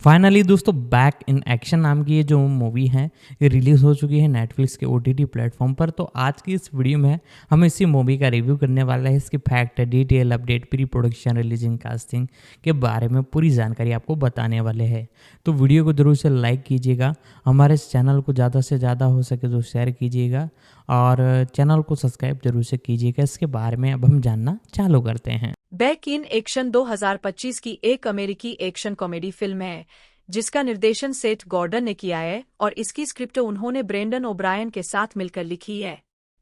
Finally दोस्तों back in action नाम की ये जो मूवी है ये रिलीज़ हो चुकी है नेटफ्लिक्स के ओटीटी प्लेटफॉर्म पर। तो आज की इस वीडियो में हम इसी मूवी का रिव्यू करने वाला है। इसकी fact, detail, update, pre production, releasing, casting के बारे में पूरी जानकारी आपको बताने वाले हैं। तो वीडियो को जरूर से लाइक कीजिएगा, हमारे इस चैनल को ज़्यादा से ज़्यादा हो सके तो शेयर कीजिएगा और चैनल को सब्सक्राइब जरूर से कीजिएगा। इसके बारे में अब हम जानना चालू करते हैं। बैक इन एक्शन 2025 की एक अमेरिकी एक्शन कॉमेडी फिल्म है जिसका निर्देशन सेथ गॉर्डन ने किया है और इसकी स्क्रिप्ट उन्होंने ब्रेंडन ओब्रायन के साथ मिलकर लिखी है।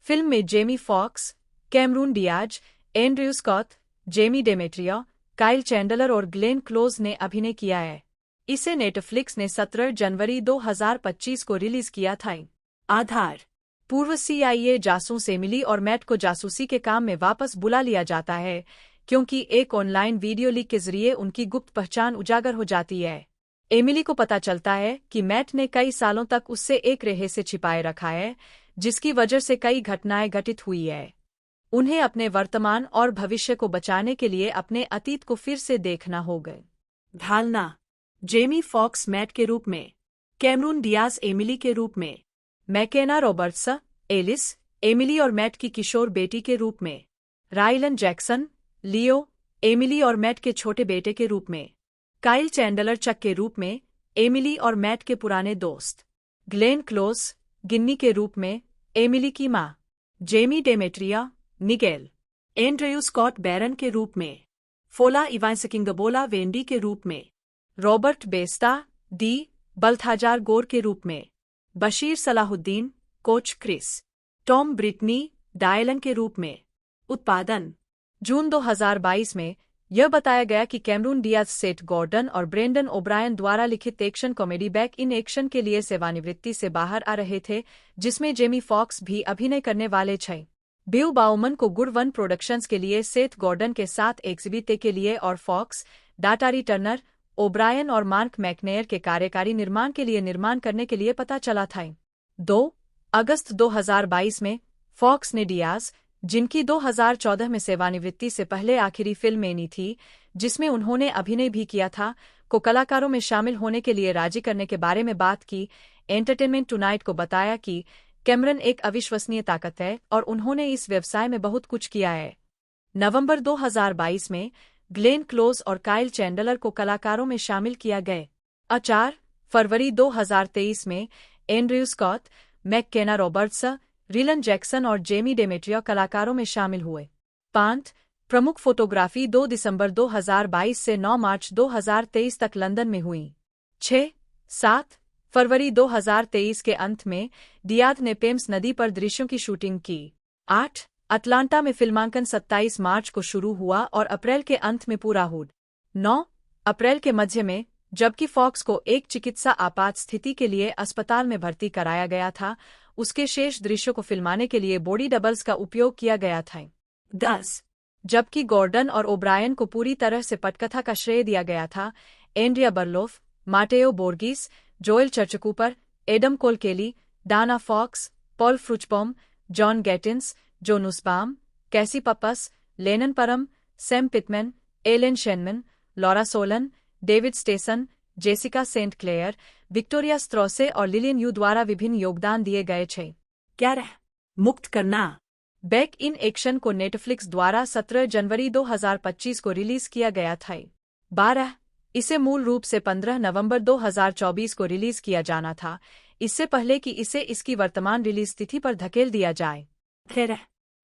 फिल्म में Jamie Foxx, Cameron Diaz, Andrew Scott, Jamie Demetriou, Kyle Chandler और ग्लेन क्लोज ने अभिनय किया है। इसे नेटफ्लिक्स ने 17 जनवरी 2025 को रिलीज किया था। आधार: पूर्व CIA जासूस एमिली और मैट को जासूसी के काम में वापस बुला लिया जाता है क्योंकि एक ऑनलाइन वीडियो लीक के जरिए उनकी गुप्त पहचान उजागर हो जाती है। एमिली को पता चलता है कि मैट ने कई सालों तक उससे एक रहस्य छिपाए रखा है जिसकी वजह से कई घटनाएं घटित हुई है। उन्हें अपने वर्तमान और भविष्य को बचाने के लिए अपने अतीत को फिर से देखना होगा। ढालना: जेमी फॉक्स मैट के रूप में, कैमरून डियाज एमिली के रूप में, मैकेना रॉबर्ट्स एलिस एमिली और मैट की किशोर बेटी के रूप में, रायलन जैक्सन लियो एमिली और मैट के छोटे बेटे के रूप में, काइल चैंडलर चक के रूप में एमिली और मैट के पुराने दोस्त, ग्लेन क्लोज गिन्नी के रूप में एमिली की मां, जेमी डेमेट्रिया मिगेल, एंड्रयू स्कॉट बैरन के रूप में, फोला इवांसकिंगबोला वेंडी के रूप में, रॉबर्ट बेस्ता डी बल्थाजार गोर के रूप में, Bashir Salahuddin coach Chris, Tom Brittany Dylan के रूप में। उत्पादन: जून 2022 में यह बताया गया कि कैमरून डियाज सेथ गॉर्डन और ब्रेंडन ओब्रायन द्वारा लिखित action comedy back in action के लिए सेवानिवृत्ति से बाहर आ रहे थे, जिसमें जेमी फॉक्स भी अभिनय करने वाले थे। बिल बाउमन को गुड वन प्रोडक्शंस के लिए सेथ गॉर्डन के साथ एग्जिबिटे के लिए और फॉक्स, डाटारी टर्नर, ओब्रायन और मार्क मैकनेयर के कार्यकारी निर्माण के लिए निर्माण करने के लिए पता चला था। 2 अगस्त 2022 में फॉक्स ने डियाज, जिनकी 2014 में सेवानिवृत्ति से पहले आखिरी फिल्म एनी थी जिसमें उन्होंने अभिनय भी किया था, को कलाकारों में शामिल होने के लिए राजी करने के बारे में बात की। एंटरटेनमेंट टुनाइट को बताया कि कैमरन एक अविश्वसनीय ताकत है और उन्होंने इस व्यवसाय में बहुत कुछ किया है। नवंबर 2022 में ग्लेन क्लोज और काइल चैंडलर को कलाकारों में शामिल किया गया। 4 फरवरी 2023 में Andrew Scott, McKenna Roberts, Rylan Jackson और जेमी डेमेट्रिया कलाकारों में शामिल हुए। 5 प्रमुख फोटोग्राफी 2 दिसंबर 2022 से 9 मार्च 2023 तक लंदन में हुई। 6-7 फरवरी 2023 के अंत में डियाज ने पेम्स नदी पर दृश्यों की शूटिंग की। 8 अटलांटा में फिल्मांकन 27 मार्च को शुरू हुआ और अप्रैल के अंत में पूरा हुआ। 9 अप्रैल के मध्य में, जबकि फॉक्स को एक चिकित्सा आपात स्थिति के लिए अस्पताल में भर्ती कराया गया था, उसके शेष दृश्यों को फिल्माने के लिए बॉडी डबल्स का उपयोग किया गया था। 10 जबकि गॉर्डन और ओब्रायन को पूरी तरह से पटकथा का श्रेय दिया गया था, Andrea Berloff, Matteo Borges, Joel Church Cooper, Adam Cole Kelly, Dana Fox, Paul Fruchbom, John Gatins, Jo Nussbaum, Casey Pappas, Lennon Parham, Sam Pitman, Ellen Shenman, Laura Solon, David Stassen, Jessica St Clair, Victoria Strouse और Lillian you द्वारा विभिन्न योगदान दिए गए थे। 11 मुक्त करना: back in action को नेटफ्लिक्स द्वारा 17 जनवरी 2025 को रिलीज किया गया था। 12 इसे मूल रूप से 15 नवंबर 2024 को रिलीज किया जाना था, इससे पहले कि इसे इसकी वर्तमान रिलीज तिथि पर धकेल दिया जाए। 13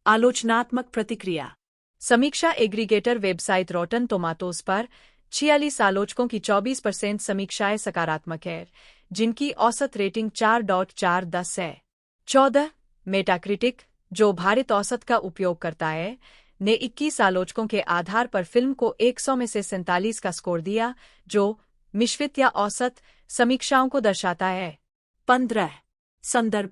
आलोचनात्मक प्रतिक्रिया: समीक्षा एग्रीगेटर वेबसाइट रॉटन टोमाटोज पर 46 आलोचकों की 24% समीक्षाएं सकारात्मक है, जिनकी औसत रेटिंग 4.4/10 है। 14 मेटाक्रिटिक, जो भारित औसत का उपयोग करता है, ने 21 आलोचकों के आधार पर फिल्म को 100 में से 47 का स्कोर दिया, जो मिश्रित या औसत समीक्षाओं को दर्शाता है। 15 संदर्भ: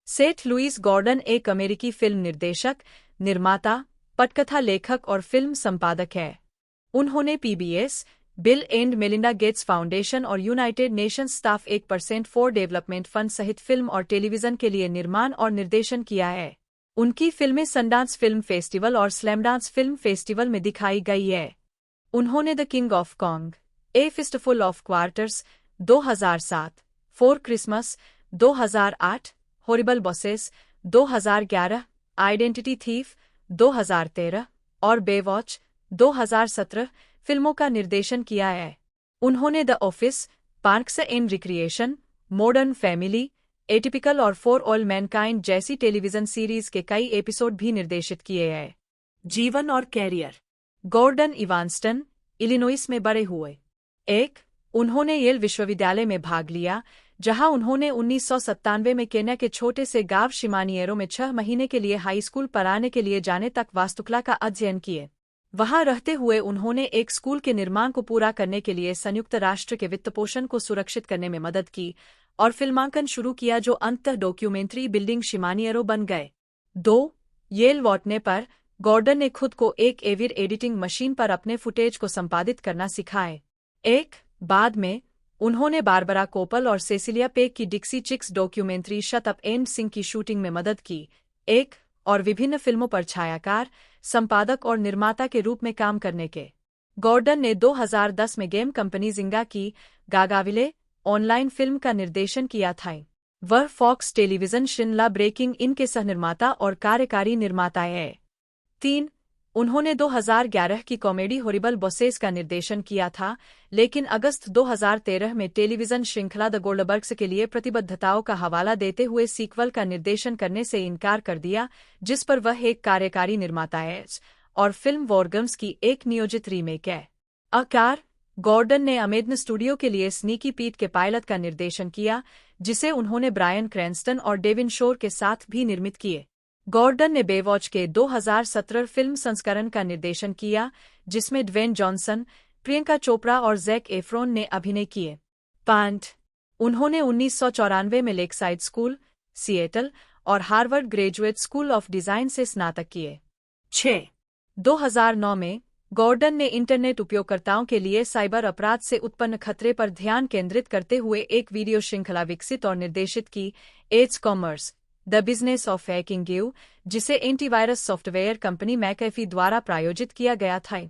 सेथ लुइस गॉर्डन एक अमेरिकी फिल्म निर्देशक, निर्माता, पटकथा लेखक और फिल्म संपादक है। उन्होंने PBS, Bill and Melinda Gates Foundation और United Nations Staff 1% for Development Fund सहित फिल्म और टेलीविजन के लिए निर्माण और निर्देशन किया है। उनकी फिल्में सनडांस फिल्म फेस्टिवल और स्लैमडांस फिल्म फेस्टिवल में दिखाई गई है। उन्होंने the king of Kong, A fistful of quarters, 2007, for Christmas 2008, horrible bosses 2011, identity thief 2013 और बेवॉच 2017 फिल्मों का निर्देशन किया है। उन्होंने the office, parks and recreation, modern family, atypical और फॉर ऑल मैनकाइंड जैसी टेलीविजन सीरीज के कई एपिसोड भी निर्देशित किए हैं। जीवन और कैरियर। गॉर्डन इवांस्टन इलिनॉइस में बड़े हुए। उन्होंने येल विश्वविद्यालय में भाग लिया, जहां उन्होंने 1997 में केन्या के छोटे से गांव शिमानिएरो में 6 महीने के लिए हाई स्कूल पढ़ाने के लिए जाने तक वास्तुकला का अध्ययन किए। वहां रहते हुए उन्होंने एक स्कूल के निर्माण को पूरा करने के लिए संयुक्त राष्ट्र के वित्तपोषण को सुरक्षित करने में मदद की और फिल्मांकन शुरू किया, जो अंततः डॉक्यूमेंट्री बिल्डिंग शिमानिएरो बन गए। 2 येल लौटने पर गॉर्डन ने खुद को एक एविड एडिटिंग मशीन पर अपने फुटेज को संपादित करना सिखाए। बाद में उन्होंने बारबरा कोपल और सेसिलिया पेक की Dixie Chicks documentary Shut Up and Sing की शूटिंग में मदद की। और विभिन्न फिल्मों पर छायाकार, संपादक और निर्माता के रूप में काम करने के गॉर्डन ने 2010 में गेम कंपनी जिंगा की गागाविले ऑनलाइन फिल्म का निर्देशन किया था। वह फॉक्स टेलीविजन शिनला ब्रेकिंग इन के सहनिर्माता और कार्यकारी निर्माता है। 3 उन्होंने 2011 की कॉमेडी हॉरिबल बॉसेस का निर्देशन किया था, लेकिन अगस्त 2013 में टेलीविजन श्रृंखला द गोल्डबर्ग्स के लिए प्रतिबद्धताओं का हवाला देते हुए सीक्वल का निर्देशन करने से इनकार कर दिया, जिस पर वह एक कार्यकारी निर्माता है और फिल्म वॉरगम्स की एक नियोजित रीमेक है। गॉर्डन ने अमेजन स्टूडियो के लिए स्नीकी पीट के पायलट का निर्देशन किया, जिसे उन्होंने ब्रायन क्रैंस्टन और डेविन शोर के साथ भी निर्मित किए। गॉर्डन ने बेवॉच के 2017 फिल्म संस्करण का निर्देशन किया, जिसमें ड्वेन जॉनसन, प्रियंका चोपड़ा और जैक एफ्रोन ने अभिनय किए। 5 उन्होंने 1994 में लेकसाइड स्कूल, सिएटल और Harvard graduate school of design से स्नातक किए। 6 2009 में गॉर्डन ने इंटरनेट उपयोगकर्ताओं के लिए साइबर अपराध से उत्पन्न खतरे पर ध्यान केंद्रित करते हुए एक वीडियो श्रृंखला विकसित और निर्देशित की, edge commerce the business of hacking you, जिसे एंटीवायरस सॉफ्टवेयर कंपनी मैकेफी द्वारा प्रायोजित किया गया था।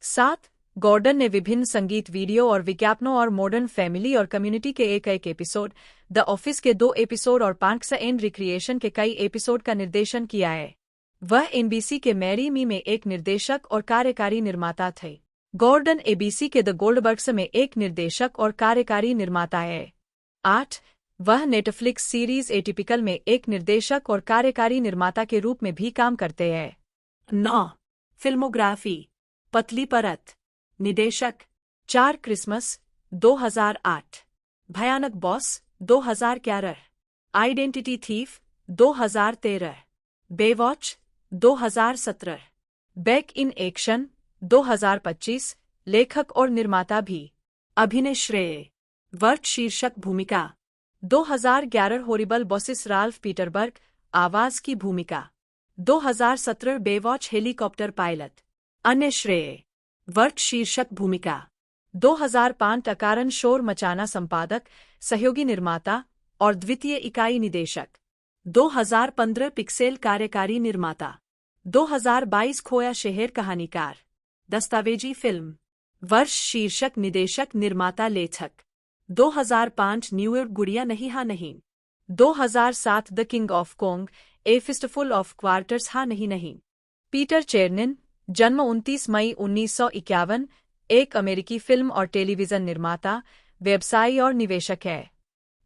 7 गॉर्डन ने विभिन्न संगीत वीडियो और विज्ञापनों और मॉडर्न फैमिली और कम्युनिटी के एक एपिसोड, द ऑफिस के 2 एपिसोड और पार्क्स एंड रिक्रिएशन के कई एपिसोड का निर्देशन किया है। वह एनबीसी के मैरी मी में एक निर्देशक और कार्यकारी निर्माता थे। गॉर्डन एबीसी के द गोल्डबर्ग्स में एक निर्देशक और कार्यकारी निर्माता है। 8 वह नेटफ्लिक्स सीरीज एटिपिकल में एक निर्देशक और कार्यकारी निर्माता के रूप में भी काम करते हैं। 9 फिल्मोग्राफी। पतली परत। निदेशक 4 क्रिसमस 2008, भयानक boss 2011, identity thief 2013, Baywatch 2017, back in action 2025, लेखक और निर्माता भी। अभिनय श्रेय। वर्ष शीर्षक भूमिका 2011 हॉरिबल बॉसेस राल्फ पीटरबर्ग, आवाज की भूमिका। 2017 बेवॉच हेलीकॉप्टर पायलट। अन्य श्रेय। वर्ष शीर्षक भूमिका। 2005 अकारण शोर मचाना संपादक, सहयोगी निर्माता और द्वितीय इकाई निदेशक। 2015 पिक्सेल कार्यकारी निर्माता। 2022 खोया शहर कहानीकार, दस्तावेजी फिल्म। वर्ष शीर्षक निदेशक निर्माता लेखक। 2005 न्यूयॉर्क गुड़िया नहीं हाँ नहीं। 2007 the king of Kong, A fistful of quarters हाँ नहीं नहीं। पीटर चेरनिन, जन्म 29 मई 1951, एक अमेरिकी फिल्म और टेलीविजन निर्माता, व्यवसायी और निवेशक है।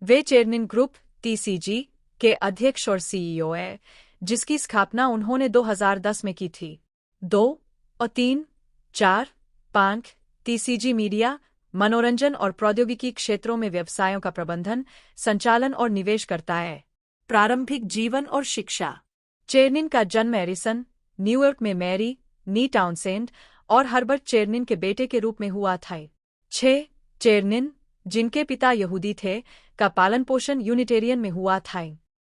वे चेरनिन ग्रुप TCG के अध्यक्ष और CEO है, जिसकी स्थापना उन्होंने 2010 में की थी। 2 और 3, 4, 5 TCG मीडिया, मनोरंजन और प्रौद्योगिकी क्षेत्रों में व्यवसायों का प्रबंधन, संचालन और निवेश करता है। प्रारंभिक जीवन और शिक्षा। चेरनिन का जन्म एरिसन, न्यूयॉर्क में मैरी नी टाउनसेंड और हर्बर्ट चेरनिन के बेटे के रूप में हुआ था। 6 चेरनिन, जिनके पिता यहूदी थे, का पालन पोषण यूनिटेरियन में हुआ था।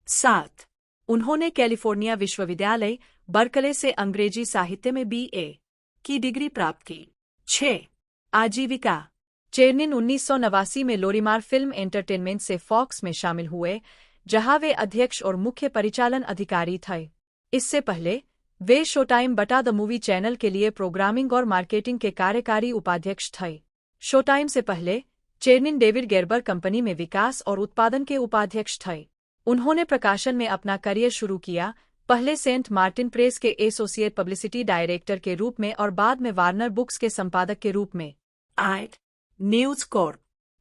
7 उन्होंने कैलिफोर्निया विश्वविद्यालय बर्कले से अंग्रेजी साहित्य में BA की डिग्री प्राप्त की। 6 आजीविका। चेरनिन 1989 में लोरीमार फिल्म एंटरटेनमेंट से फॉक्स में शामिल हुए, जहां वे अध्यक्ष और मुख्य परिचालन अधिकारी थे। इससे पहले वे शोटाइम बटा द मूवी चैनल के लिए प्रोग्रामिंग और मार्केटिंग के कार्यकारी उपाध्यक्ष थे। शोटाइम से पहले चेरनिन डेविड गेर्बर कंपनी में विकास और उत्पादन के उपाध्यक्ष थे। उन्होंने प्रकाशन में अपना करियर शुरू किया, पहले सेंट मार्टिन प्रेस के एसोसिएट पब्लिसिटी डायरेक्टर के रूप में और बाद में वार्नर बुक्स के संपादक के रूप में। न्यूज कॉर्प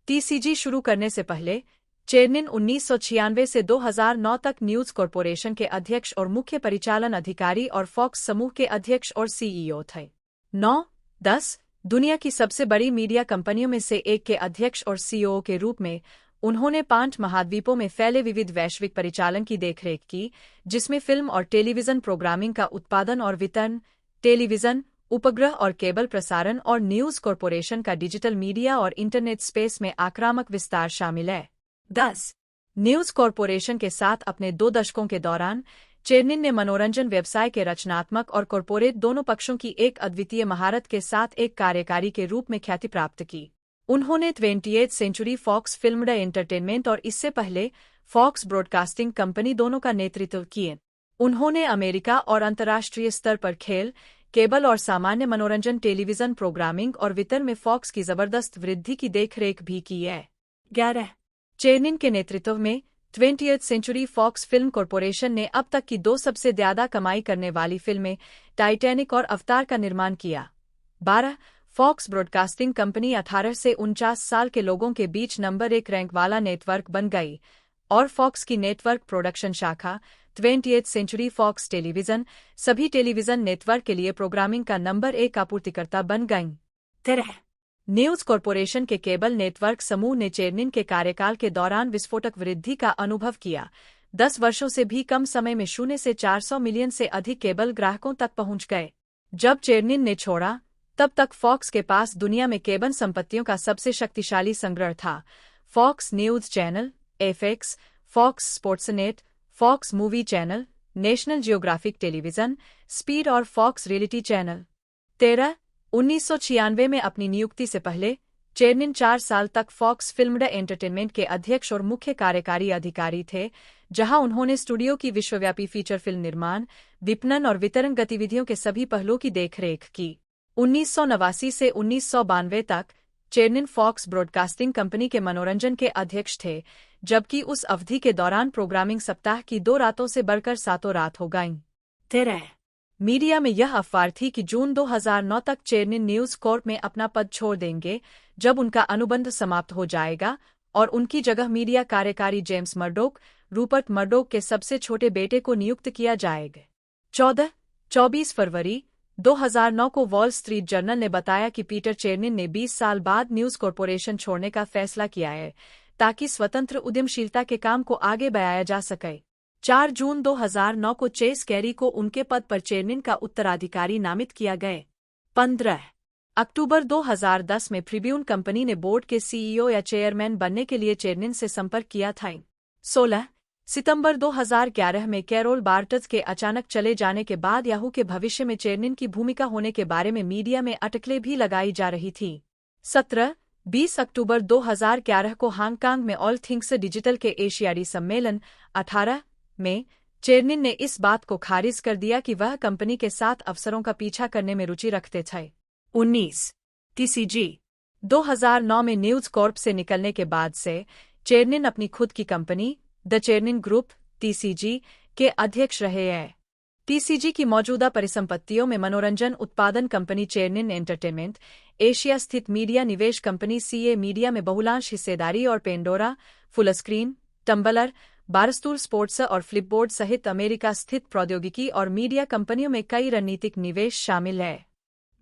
टीसीजी शुरू करने से पहले चेरनिन 1996 से 2009 तक न्यूज कॉर्पोरेशन के अध्यक्ष और मुख्य परिचालन अधिकारी और फॉक्स समूह के अध्यक्ष और सीईओ थे। 9-10 दुनिया की सबसे बड़ी मीडिया कंपनियों में से एक के अध्यक्ष और सीईओ के रूप में उन्होंने 5 महाद्वीपों में फैले विविध वैश्विक परिचालन की देखरेख की, जिसमें फिल्म और टेलीविजन प्रोग्रामिंग का उत्पादन और वितरण, टेलीविजन, उपग्रह और केबल प्रसारण और न्यूज कॉर्पोरेशन का डिजिटल मीडिया और इंटरनेट स्पेस में आक्रामक विस्तार शामिल है। 10 न्यूज कॉर्पोरेशन के साथ अपने 2 दशकों के दौरान चेरनिन ने मनोरंजन व्यवसाय के रचनात्मक और कॉर्पोरेट दोनों पक्षों की एक अद्वितीय महारत के साथ एक कार्यकारी के रूप में ख्याति प्राप्त की। उन्होंने 20th century fox film entertainment और इससे पहले फॉक्स ब्रॉडकास्टिंग कंपनी दोनों का नेतृत्व किए। उन्होंने अमेरिका और अंतर्राष्ट्रीय स्तर पर खेल, केबल और सामान्य मनोरंजन टेलीविजन प्रोग्रामिंग और वितरण में फॉक्स की जबरदस्त वृद्धि की देखरेख भी की है। 11 चेरनिन के नेतृत्व में 20th century fox film corporation ने अब तक की 2 सबसे ज्यादा कमाई करने वाली फिल्में टाइटैनिक और अवतार का निर्माण किया। 12 फॉक्स ब्रॉडकास्टिंग कंपनी 18 से 49 साल के लोगों के बीच नंबर 1 रैंक वाला नेटवर्क बन गई और फॉक्स की नेटवर्क प्रोडक्शन शाखा 20th सेंचुरी फॉक्स टेलीविजन सभी टेलीविजन नेटवर्क के लिए प्रोग्रामिंग का नंबर 1 आपूर्तिकर्ता बन गई। 13 न्यूज कॉर्पोरेशन के केबल नेटवर्क समूह ने चेरनिन के कार्यकाल के दौरान विस्फोटक वृद्धि का अनुभव किया। 10 वर्षों से भी कम समय में 0 से 400 मिलियन से अधिक केबल ग्राहकों तक पहुंच गए। जब चेरनिन ने छोड़ा, तब तक फॉक्स के पास दुनिया में केबल संपत्तियों का सबसे शक्तिशाली संग्रह था। Fox News Channel, FX, Fox Sportsnet, Fox Movie Channel, National Geographic Television, Speed और फॉक्स रियलिटी चैनल। 13 1996 में अपनी नियुक्ति से पहले चेरनिन 4 साल तक फॉक्स फिल्म एंटरटेनमेंट के अध्यक्ष और मुख्य कार्यकारी अधिकारी थे, जहां उन्होंने स्टूडियो की विश्वव्यापी फीचर फिल्म निर्माण, विपणन और वितरण गतिविधियों के सभी पहलुओं की देखरेख की। 1989 से 1992 तक चेरनिन फॉक्स ब्रॉडकास्टिंग कंपनी के मनोरंजन के अध्यक्ष थे, जबकि उस अवधि के दौरान प्रोग्रामिंग सप्ताह की 2 रातों से बढ़कर 7 रात हो गईं। 13 मीडिया में यह अफवाह थी कि जून 2009 तक चेरनिन न्यूज कॉर्प में अपना पद छोड़ देंगे, जब उनका अनुबंध समाप्त हो जाएगा और उनकी जगह मीडिया कार्यकारी जेम्स मर्डोक, रूपर्ट मर्डोक के सबसे छोटे बेटे को नियुक्त किया जाएगा। 24 फरवरी 2009 को वॉल स्ट्रीट जर्नल ने बताया कि पीटर चेरनिन ने 20 साल बाद न्यूज कॉर्पोरेशन छोड़ने का फैसला किया है, ताकि स्वतंत्र उद्यमशीलता के काम को आगे बढ़ाया जा सके। 4 जून 2009 को चेस कैरी को उनके पद पर चेरनिन का उत्तराधिकारी नामित किया गया। 15 अक्टूबर 2010 में ट्रिब्यून कंपनी ने बोर्ड के सीईओ या चेयरमैन बनने के लिए चेरनिन से संपर्क किया था। 16 सितंबर 2011 में कैरोल बार्टज के अचानक चले जाने के बाद याहू के भविष्य में चेरनिन की भूमिका होने के बारे में मीडिया में अटकलें भी लगाई जा रही थी। 17-20 अक्टूबर 2011 को हांगकांग में ऑल थिंग्स डिजिटल के एशियाई सम्मेलन 18 में चेरनिन ने इस बात को खारिज कर दिया कि वह कंपनी के 7 अफसरों का पीछा करने में रुचि रखते थे। 19 टीसीजी 2009 में न्यूज कॉर्प से निकलने के बाद से चेरनिन अपनी खुद की कंपनी द चेरनिन ग्रुप टीसीजी के अध्यक्ष रहे हैं। टीसीजी की मौजूदा परिसंपत्तियों में मनोरंजन उत्पादन कंपनी चेरनिन एंटरटेनमेंट, एशिया स्थित मीडिया निवेश कंपनी सीए मीडिया में बहुलांश हिस्सेदारी और Pandora, Full Screen, Tumblr, Barstool Sports और फ्लिपबोर्ड सहित अमेरिका स्थित प्रौद्योगिकी और मीडिया कंपनियों में कई रणनीतिक निवेश शामिल है।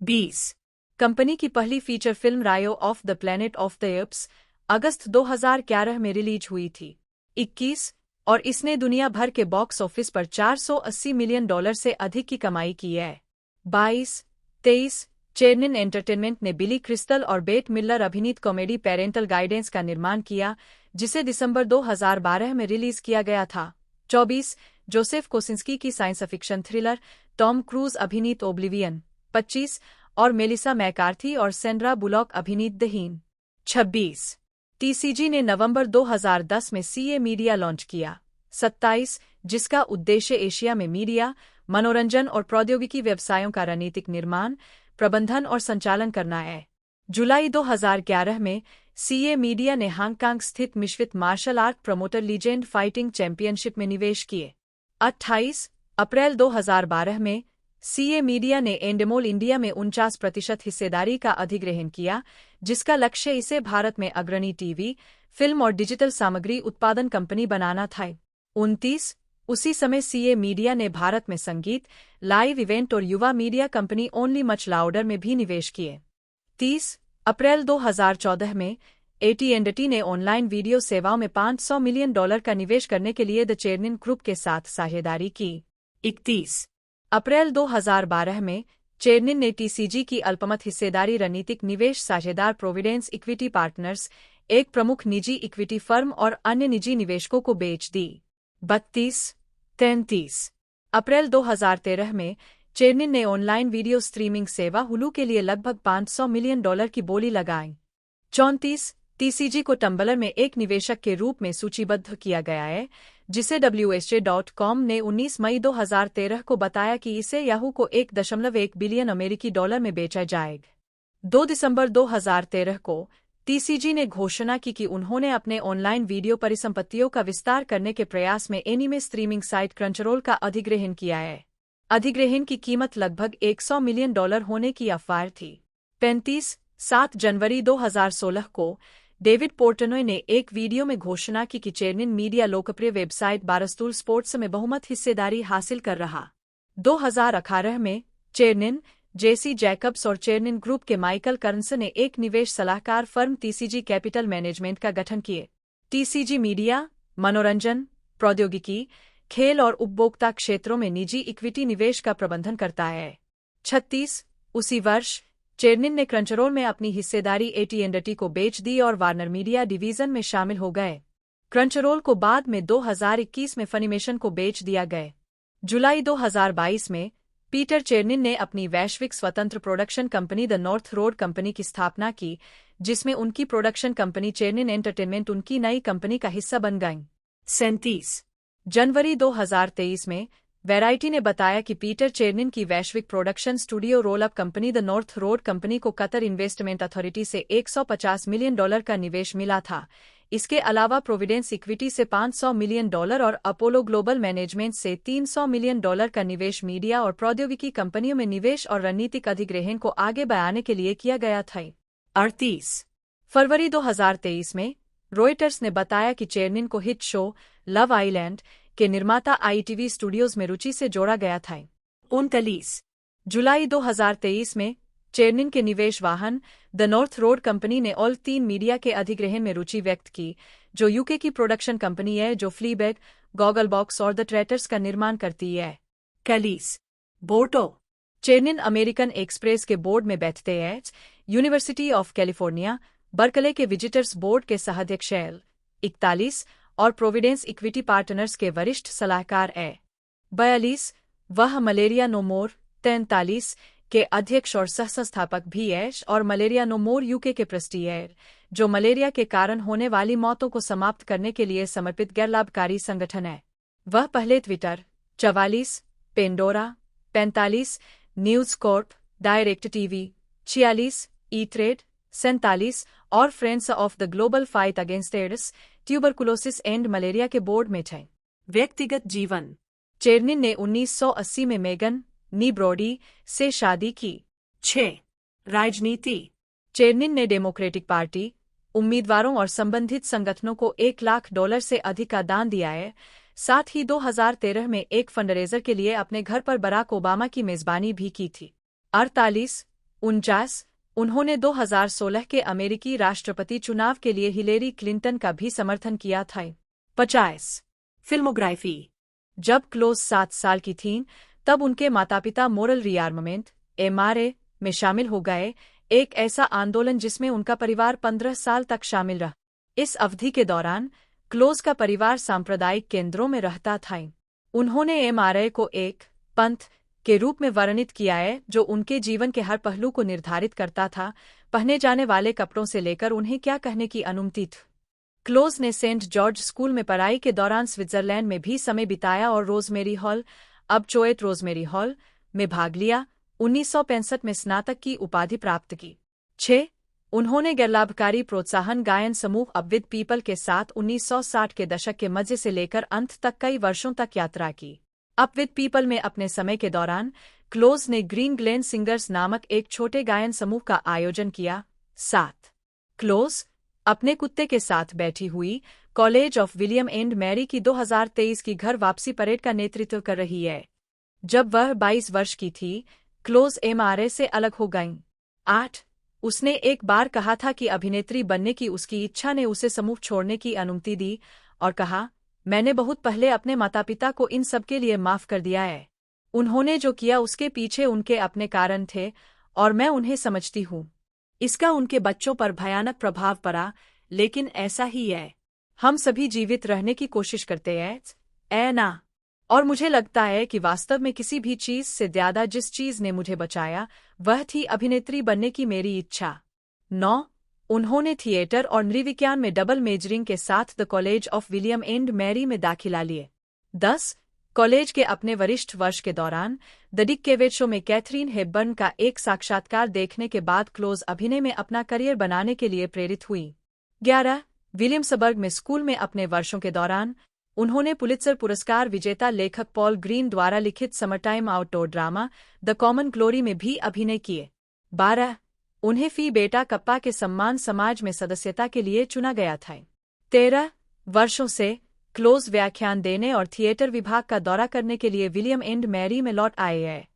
20 कंपनी की पहली feature film Rise of the Planet of the Apes अगस्त 2011 में रिलीज हुई थी। 21 और इसने दुनिया भर के बॉक्स ऑफिस पर $480 मिलियन से अधिक की कमाई की है। 22-23 चेरनिन एंटरटेनमेंट ने बिली क्रिस्टल और बेट मिलर अभिनीत कॉमेडी पेरेंटल गाइडेंस का निर्माण किया, जिसे दिसंबर 2012 में रिलीज किया गया था। 24 जोसेफ कोसिंस्की की science fiction thriller Tom cruise अभिनीत ओब्लिवियन। 25 और मेलिसा मैकार्थी और सेंड्रा बुलॉक अभिनीत द हीन। 26 टीसीजी ने नवंबर 2010 में सीए मीडिया लॉन्च किया। 27 जिसका उद्देश्य एशिया में मीडिया, मनोरंजन और प्रौद्योगिकी व्यवसायों का रणनीतिक निर्माण, प्रबंधन और संचालन करना है। जुलाई 2011 में सीए मीडिया ने हांगकांग स्थित मिश्रित martial art promoter Legend Fighting Championship में निवेश किए। 28 अप्रैल 2012 में सीए मीडिया ने एंडेमोल इंडिया में 49% हिस्सेदारी का अधिग्रहण किया, जिसका लक्ष्य इसे भारत में अग्रणी टीवी, फिल्म और डिजिटल सामग्री उत्पादन कंपनी बनाना था। 29 उसी समय सीए मीडिया ने भारत में संगीत, लाइव इवेंट और युवा media company only much louder में भी निवेश किए। 30 अप्रैल 2014 में AT&T ने ऑनलाइन वीडियो सेवाओं में $500 मिलियन का निवेश करने के लिए द चेरनिन ग्रुप के साथ साझेदारी की। 31 अप्रैल 2012 में चेरनिन ने TCG की अल्पमत हिस्सेदारी रणनीतिक निवेश साझेदार प्रोविडेंस इक्विटी पार्टनर्स, एक प्रमुख निजी इक्विटी फर्म और अन्य निजी निवेशकों को बेच दी। 33 अप्रैल 2013 में चेरनिन ने ऑनलाइन वीडियो स्ट्रीमिंग सेवा हुलू के लिए लगभग $500 मिलियन की बोली लगाई। 34 TCG को टम्बलर में एक निवेशक के रूप में सूचीबद्ध किया गया है, जिसे WSJ.com ने 19 मई 2013 को बताया कि इसे याहू को $1.1 बिलियन अमेरिकी डॉलर में बेचा जाएगा। 2 दिसंबर 2013 को TCG ने घोषणा की कि उन्होंने अपने ऑनलाइन वीडियो परिसंपत्तियों का विस्तार करने के प्रयास में एनीमे स्ट्रीमिंग साइट क्रंचरोल का अधिग्रहण किया है। अधिग्रहण की कीमत लगभग $100 मिलियन होने की अफवाह थी। 35 7 जनवरी 2016 को डेविड पोर्टनोय ने एक वीडियो में घोषणा की कि चेरनिन मीडिया लोकप्रिय वेबसाइट बारस्तूल स्पोर्ट्स में बहुमत हिस्सेदारी हासिल कर रहा। 2018 में चेरनिन, जेसी जैकब्स और चेरनिन ग्रुप के माइकल कर्न्स ने एक निवेश सलाहकार फर्म TCG कैपिटल मैनेजमेंट का गठन किए। TCG मीडिया, मनोरंजन, प्रौद्योगिकी, खेल और उपभोक्ता क्षेत्रों में निजी इक्विटी निवेश का प्रबंधन करता है। 36 उसी वर्ष चेरनिन ने क्रंचरोल में अपनी हिस्सेदारी AT&T को बेच दी और वार्नर मीडिया डिवीजन में शामिल हो गए। क्रंचरोल को बाद में 2021 में फनीमेशन को बेच दिया गया। जुलाई 2022 में पीटर चेरनिन ने अपनी वैश्विक स्वतंत्र production company the north road company की स्थापना की, जिसमें उनकी प्रोडक्शन कंपनी चेरनिन एंटरटेनमेंट उनकी नई कंपनी का हिस्सा बन गई। 37 जनवरी 2023 में वैराइटी ने बताया कि पीटर चेरनिन की वैश्विक production studio role-up company the north road company को कतर इन्वेस्टमेंट अथॉरिटी से $150 मिलियन का निवेश मिला था। इसके अलावा प्रोविडेंस इक्विटी से $500 मिलियन और अपोलो ग्लोबल मैनेजमेंट से $300 मिलियन का निवेश मीडिया और प्रौद्योगिकी कंपनियों में निवेश और रणनीतिक अधिग्रहण को आगे बढ़ाने के लिए किया गया था। 38 फरवरी 2023 में रॉयटर्स ने बताया कि चेरनिन को हिट शो लव आइलैंड के निर्माता ITV स्टूडियोज में रुचि से जोड़ा गया था। 39 जुलाई 2023 में चेरनिन के निवेश वाहन द नॉर्थ रोड कंपनी ने ऑल 3 मीडिया के अधिग्रहण में रुचि व्यक्त की, जो यूके की प्रोडक्शन कंपनी है जो फ्लीबैग, गॉगल बॉक्स और द ट्रेटर्स का निर्माण करती है। 41 बोर्टो चेरनिन अमेरिकन एक्सप्रेस के बोर्ड में बैठते हैं, यूनिवर्सिटी ऑफ कैलिफोर्निया बर्कले के विजिटर्स बोर्ड के सहाध्यक्ष हैं। 41 और प्रोविडेंस इक्विटी पार्टनर्स के वरिष्ठ सलाहकार है। 42 वह मलेरिया नो मोर 43 के अध्यक्ष और सह-संस्थापक भी है और मलेरिया नो मोर यूके के ट्रस्टी है, जो मलेरिया के कारण होने वाली मौतों को समाप्त करने के लिए समर्पित गैर लाभकारी संगठन है। वह पहले Twitter 44 Pandora 45 News Corp, Direct TV 46 E Trade 47 और Friends of the Global Fight Against AIDS, Tuberculosis and Malaria के बोर्ड में थे। व्यक्तिगत जीवन चेरनिन ने 1980 में मेगन नी ब्रॉडी से शादी की। 6 राजनीति चेरनिन ने डेमोक्रेटिक पार्टी, उम्मीदवारों और संबंधित संगठनों को $1 लाख से अधिक का दान दिया है। साथ ही 2013 में एक फंडरेजर के लिए अपने घर पर बराक ओबामा की मेजबानी भी की थी। 48 उन्होंने 2016 के अमेरिकी राष्ट्रपति चुनाव के लिए हिलेरी क्लिंटन का भी समर्थन किया था। 50 फिल्मोग्राफी जब क्लोज 7 साल की थीं, तब उनके माता-पिता मोरल रीआर्ममेंट MRA में शामिल हो गए, एक ऐसा आंदोलन जिसमें उनका परिवार 15 साल तक शामिल रहा। इस अवधि के दौरान क्लोज का परिवार सांप्रदायिक केंद्रों में रहता था। उन्होंने MRA को एक पंथ के रूप में वर्णित किया है जो उनके जीवन के हर पहलू को निर्धारित करता था, पहने जाने वाले कपड़ों से लेकर उन्हें क्या कहने की अनुमति थी। क्लोज ने सेंट जॉर्ज स्कूल में पढ़ाई के दौरान स्विट्जरलैंड में भी समय बिताया और रोजमेरी हॉल, अब चोएट रोजमेरी हॉल, में भाग लिया। 1965 में स्नातक की उपाधि प्राप्त की। 6 उन्होंने गैरलाभकारी प्रोत्साहन गायन समूह अप विद पीपल के साथ 1960 के दशक के मध्य से लेकर अंत तक कई वर्षों तक यात्रा की। अप विद पीपल में अपने समय के दौरान क्लोज ने ग्रीन ग्लेन सिंगर्स नामक एक छोटे गायन समूह का आयोजन किया। 7 क्लोज अपने कुत्ते के साथ बैठी हुई College of William and Mary की 2023 की घर वापसी परेड का नेतृत्व कर रही है। जब वह 22 वर्ष की थी, क्लोज एमआरए से अलग हो गईं। 8 उसने एक बार कहा था कि अभिनेत्री बनने की उसकी इच्छा ने उसे समूह छोड़ने की अनुमति दी और कहा, मैंने बहुत पहले अपने माता पिता को इन सब के लिए माफ कर दिया है। उन्होंने जो किया उसके पीछे उनके अपने कारण थे और मैं उन्हें समझती हूँ। इसका उनके बच्चों पर भयानक प्रभाव पड़ा, लेकिन ऐसा ही है। हम सभी जीवित रहने की कोशिश करते हैं ना? और मुझे लगता है कि वास्तव में किसी भी चीज से ज्यादा जिस चीज ने मुझे बचाया वह थी अभिनेत्री बनने की मेरी इच्छा। 9 उन्होंने थिएटर और नृविज्ञान में डबल मेजरिंग के साथ the College of William and Mary में दाखिला लिए। 10 कॉलेज के अपने वरिष्ठ वर्ष के दौरान द डिक कैवेट शो में कैथरीन हेपबर्न का एक साक्षात्कार देखने के बाद क्लोज अभिनय में अपना करियर बनाने के लिए प्रेरित हुई। 11 विलियम्सबर्ग में स्कूल में अपने वर्षों के दौरान उन्होंने पुलित्जर पुरस्कार विजेता लेखक पॉल ग्रीन द्वारा लिखित summertime outdoor drama The Common Glory में भी अभिनय किए। 12 उन्हें फी बेटा कप्पा के सम्मान समाज में सदस्यता के लिए चुना गया था। 13 वर्षों से क्लोज व्याख्यान देने और थिएटर विभाग का दौरा करने के लिए विलियम एंड मैरी में लौट आए हैं।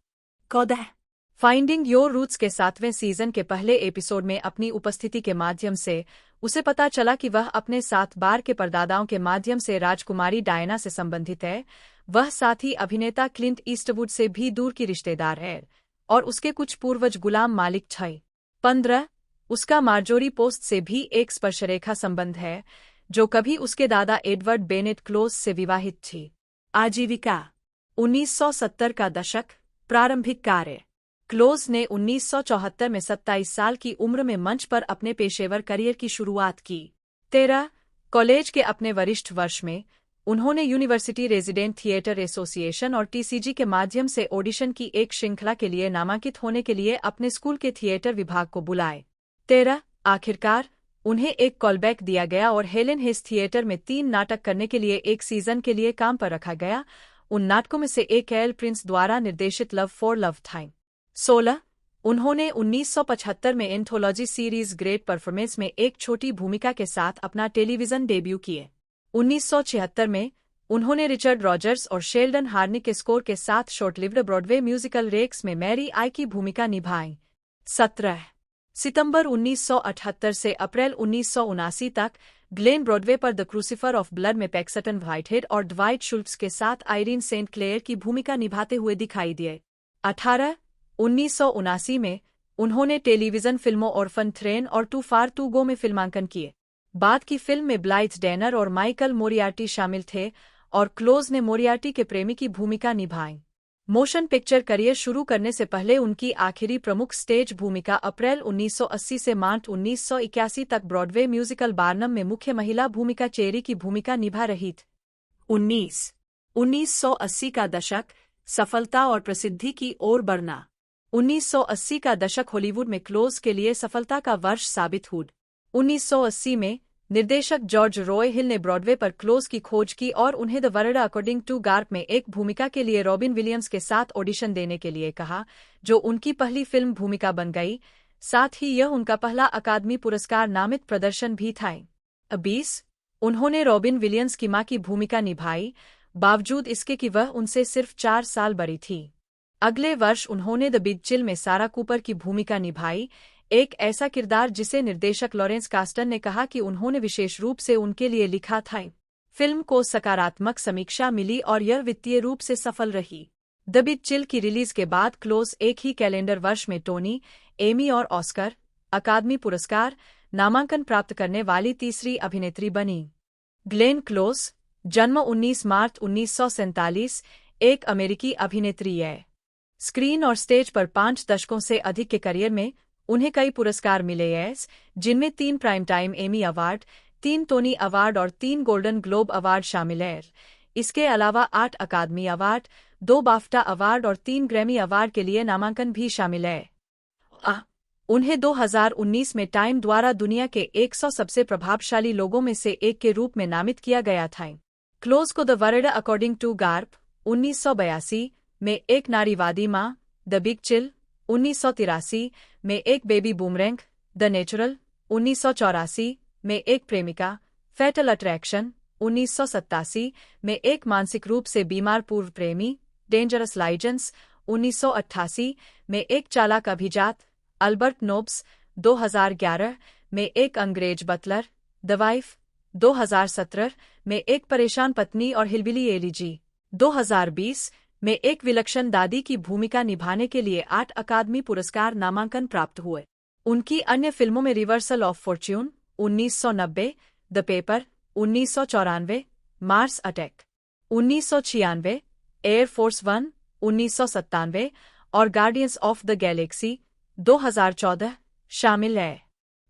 14 फाइंडिंग योर रूट्स के 7वें सीजन के पहले एपिसोड में अपनी उपस्थिति के माध्यम से उसे पता चला कि वह अपने 7 बार के परदादाओं के माध्यम से राजकुमारी डायना से संबंधित है। वह साथ ही अभिनेता क्लिंट ईस्टवुड से भी दूर की रिश्तेदार है और उसके कुछ पूर्वज गुलाम मालिक थे। 15 उसका मार्जोरी पोस्ट से भी एक स्पर्शरेखा संबंध है, जो कभी उसके दादा एडवर्ड बेनेट क्लोज से विवाहित थी। आजीविका 1970 का दशक प्रारंभिक कार्य क्लोज ने 1974 में 27 साल की उम्र में मंच पर अपने पेशेवर करियर की शुरुआत की। 13 कॉलेज के अपने वरिष्ठ वर्ष में उन्होंने यूनिवर्सिटी रेजिडेंट थिएटर एसोसिएशन और टीसीजी के माध्यम से ऑडिशन की एक श्रृंखला के लिए नामांकित होने के लिए अपने स्कूल के थिएटर विभाग को बुलाए। 13 आखिरकार उन्हें एक कॉलबैक दिया गया और हेलेन हेस थिएटर में 3 नाटक करने के लिए एक सीजन के लिए काम पर रखा गया। उन नाटकों में से एक एल प्रिंस द्वारा निर्देशित लव फॉर लव था। 16 उन्होंने 1975 में एंथोलॉजी सीरीज ग्रेट परफॉर्मेंस में एक छोटी भूमिका के साथ अपना टेलीविजन डेब्यू किए। 1976 में उन्होंने रिचर्ड रॉजर्स और शेल्डन हार्निक के स्कोर के साथ short lived Broadway musical Rex में मैरी आई की भूमिका निभाई। 17 सितंबर 1978 से अप्रैल 1979 तक ग्लेन ब्रॉडवे पर द क्रूसिफर ऑफ ब्लड में पैक्सटन व्हाइटहेड और ड्वाइट शुल्ट्ज के साथ आइरीन सेंट क्लेयर की भूमिका निभाते हुए दिखाई दिए। 18 1979 में उन्होंने टेलीविजन फिल्मों ऑर्फन थ्रेन और टू फार टू गो में फिल्मांकन किए। बाद की फिल्म में ब्लाइथ डैनर और माइकल मोरियार्टी शामिल थे और क्लोज ने मोरियार्टी के प्रेमी की भूमिका निभाई। मोशन पिक्चर करियर शुरू करने से पहले उनकी आखिरी प्रमुख स्टेज भूमिका अप्रैल 1980 से मार्च 1981 तक ब्रॉडवे म्यूजिकल बार्नम में मुख्य महिला भूमिका चेरी की भूमिका निभा रही थी। 1980 का दशक सफलता और प्रसिद्धि की ओर बढ़ना 1980 का दशक हॉलीवुड में क्लोज के लिए सफलता का वर्ष साबित हुआ। 1980 में निर्देशक जॉर्ज रॉय हिल ने ब्रॉडवे पर क्लोज की खोज की और उन्हें The World According to Garp में एक भूमिका के लिए रॉबिन विलियम्स के साथ ऑडिशन देने के लिए कहा, जो उनकी पहली फिल्म भूमिका बन गई। साथ ही यह उनका पहला अकादमी पुरस्कार नामित प्रदर्शन भी था। 20 उन्होंने रॉबिन विलियम्स की मां की भूमिका निभाई, बावजूद इसके कि वह उनसे सिर्फ 4 साल बड़ी थी। अगले वर्ष उन्होंने द बिग चिल में सारा कूपर की भूमिका निभाई, एक ऐसा किरदार जिसे निर्देशक लॉरेंस कास्टन ने कहा कि उन्होंने विशेष रूप से उनके लिए लिखा था। फिल्म को सकारात्मक समीक्षा मिली और यह वित्तीय रूप से सफल रही। द बिग चिल की रिलीज के बाद क्लोज एक ही कैलेंडर वर्ष में टोनी, एमी और ऑस्कर अकादमी पुरस्कार नामांकन प्राप्त करने वाली तीसरी अभिनेत्री बनी। ग्लेन क्लोज जन्म 19 मार्च 1947 एक अमेरिकी अभिनेत्री है। स्क्रीन और स्टेज पर 5 दशकों से अधिक के करियर में उन्हें कई पुरस्कार मिले हैं, जिनमें 3 prime time Emmy award, 3 Tony award और 3 गोल्डन ग्लोब अवार्ड शामिल हैं। इसके अलावा 8 अकादमी अवार्ड, 2 बाफ्टा अवार्ड और 3 ग्रैमी अवार्ड के लिए नामांकन भी शामिल है। उन्हें 2019 में टाइम द्वारा दुनिया के 100 सबसे प्रभावशाली लोगों में से एक के रूप में नामित किया गया था। क्लोज को The World According to Garp 1982 में एक नारीवादी माँ, द बिग चिल 1983 में एक बेबी बूमरैंग, द नेचुरल 1984 में एक प्रेमिका, फैटल अट्रैक्शन 1987 में एक मानसिक रूप से बीमार पूर्व प्रेमी, डेंजरस लाइजेंस 1988 में एक चालाक अभिजात, अल्बर्ट नोब्स 2011 में एक अंग्रेज बटलर, द वाइफ 2017 में एक परेशान पत्नी और हिलबिली एलिजी 2020 में एक विलक्षण दादी की भूमिका निभाने के लिए 8 अकादमी पुरस्कार नामांकन प्राप्त हुए। उनकी अन्य फिल्मों में reversal of Fortune 1990, the paper 1994, Mars attack 1996, air force 1 1997 और गार्डियंस ऑफ द गैलेक्सी 2014 शामिल है।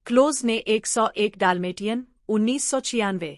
क्लोज ने 101 डाल्मेटियन 1996।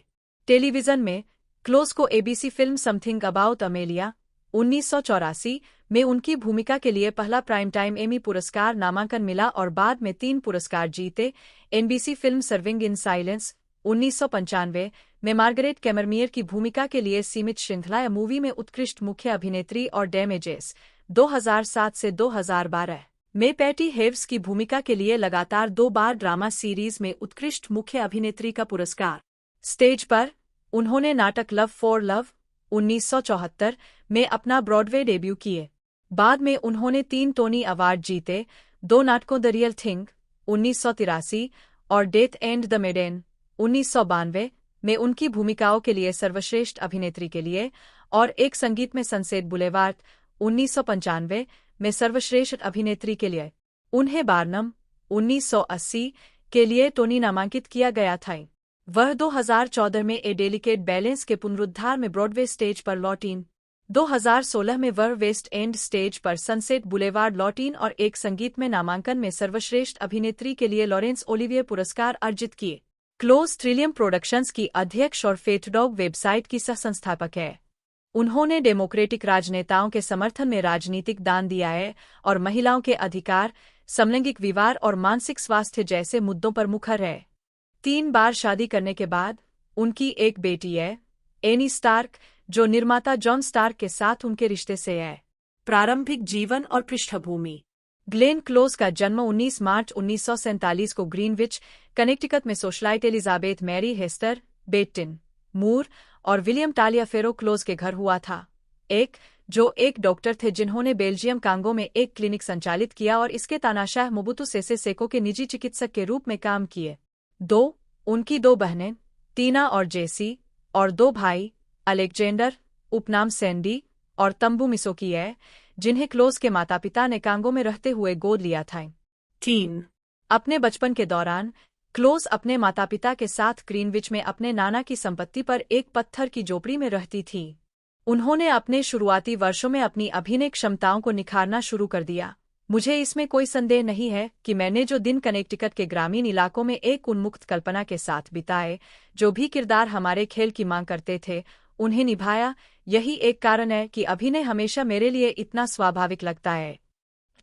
टेलीविजन में क्लोज को ABC film something about Amelia 1984 में उनकी भूमिका के लिए पहला प्राइम टाइम एमी पुरस्कार नामांकन मिला और बाद में 3 पुरस्कार जीते। NBC film Serving in silence 1995 में मार्गरेट कैमरमियर की भूमिका के लिए सीमित श्रृंखला या मूवी में उत्कृष्ट मुख्य अभिनेत्री और डैमेजेस 2007 से 2012 में पैटी हेव्स की भूमिका के लिए लगातार 2 बार ड्रामा सीरीज में उत्कृष्ट मुख्य अभिनेत्री का पुरस्कार। स्टेज पर उन्होंने नाटक लव फॉर लव 1974 में अपना ब्रॉडवे डेब्यू किए। बाद में उन्होंने 3 टोनी अवार्ड जीते, 2 नाटकों द रियल थिंग 1983 और डेथ एंड द मेडेन 1992 में उनकी भूमिकाओं के लिए सर्वश्रेष्ठ अभिनेत्री के लिए और एक संगीत में सनसेट बुलेवार्ड 1995 में सर्वश्रेष्ठ अभिनेत्री के लिए। उन्हें बार्नम 1980 के लिए टोनी नामांकित किया गया था। वह 2014 में ए डेलिकेट बैलेंस के पुनरुद्धार में ब्रॉडवे स्टेज पर लौटीं। 2016 में वह वेस्ट एंड स्टेज पर सनसेट बुलेवार्ड लौटीं और एक संगीत में नामांकन में सर्वश्रेष्ठ अभिनेत्री के लिए लॉरेंस ओलिविये पुरस्कार अर्जित किए। क्लोज थ्रिलियम प्रोडक्शंस की अध्यक्ष और फेथडॉग वेबसाइट की सह संस्थापक है। उन्होंने डेमोक्रेटिक राजनेताओं के समर्थन में राजनीतिक दान दिया है और महिलाओं के अधिकार, समलैंगिक विवाह और मानसिक स्वास्थ्य जैसे मुद्दों पर मुखर है। 3 बार शादी करने के बाद उनकी एक बेटी है, एनी स्टार्क, जो निर्माता जॉन स्टार्क के साथ उनके रिश्ते से है। प्रारंभिक जीवन और पृष्ठभूमि। ग्लेन क्लोज का जन्म 19 मार्च 1947 को ग्रीनविच, कनेक्टिकट में सोशलाइट एलिजाबेथ मैरी हेस्टर, बेटिन मूर और विलियम टालियाफेरो क्लोज के घर हुआ था। जो एक डॉक्टर थे जिन्होंने बेल्जियम कांगो में एक क्लिनिक संचालित किया और इसके तानाशाह मोबुतु सेसे सेको के निजी चिकित्सक के रूप में काम किए। 2 उनकी 2 बहनें, टीना और जेसी, और 2 भाई, अलेक्जेंडर, उपनाम सैंडी और तंबू मिसोकी है, जिन्हें क्लोज के माता पिता ने कांगो में रहते हुए गोद लिया था। 3 अपने बचपन के दौरान क्लोज अपने माता पिता के साथ ग्रीनविच में अपने नाना की संपत्ति पर एक पत्थर की झोपड़ी में रहती थी। उन्होंने अपने शुरुआती वर्षों में अपनी अभिनय क्षमताओं को निखारना शुरू कर दिया। मुझे इसमें कोई संदेह नहीं है कि मैंने जो दिन कनेक्टिकट के ग्रामीण इलाकों में एक उन्मुक्त कल्पना के साथ बिताए, जो भी किरदार हमारे खेल की मांग करते थे, उन्हें निभाया। यही एक कारण है कि अभिनय हमेशा मेरे लिए इतना स्वाभाविक लगता है।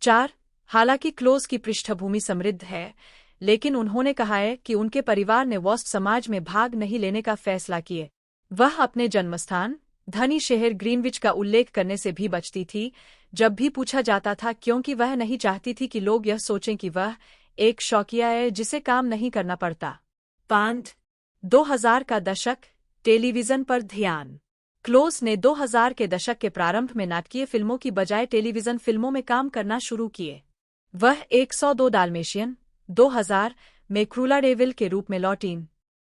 4 हालांकि क्लोज की पृष्ठभूमि समृद्ध है, लेकिन उन्होंने कहा है कि उनके परिवार ने वेस्ट समाज में भाग नहीं लेने का फैसला किए। वह अपने जन्मस्थान, धनी शहर ग्रीनविच का उल्लेख करने से भी बचती थी जब भी पूछा जाता था, क्योंकि वह नहीं चाहती थी कि लोग यह सोचें कि वह एक शौकिया है जिसे काम नहीं करना पड़ता। 5 2000 का दशक, टेलीविजन पर ध्यान। क्लोज ने 2000 के दशक के प्रारंभ में नाटकीय फिल्मों की बजाय टेलीविजन फिल्मों में काम करना शुरू किए। वह 102 डाल्मेशियन 2000 में क्रूला डेविल के रूप में लौटीं।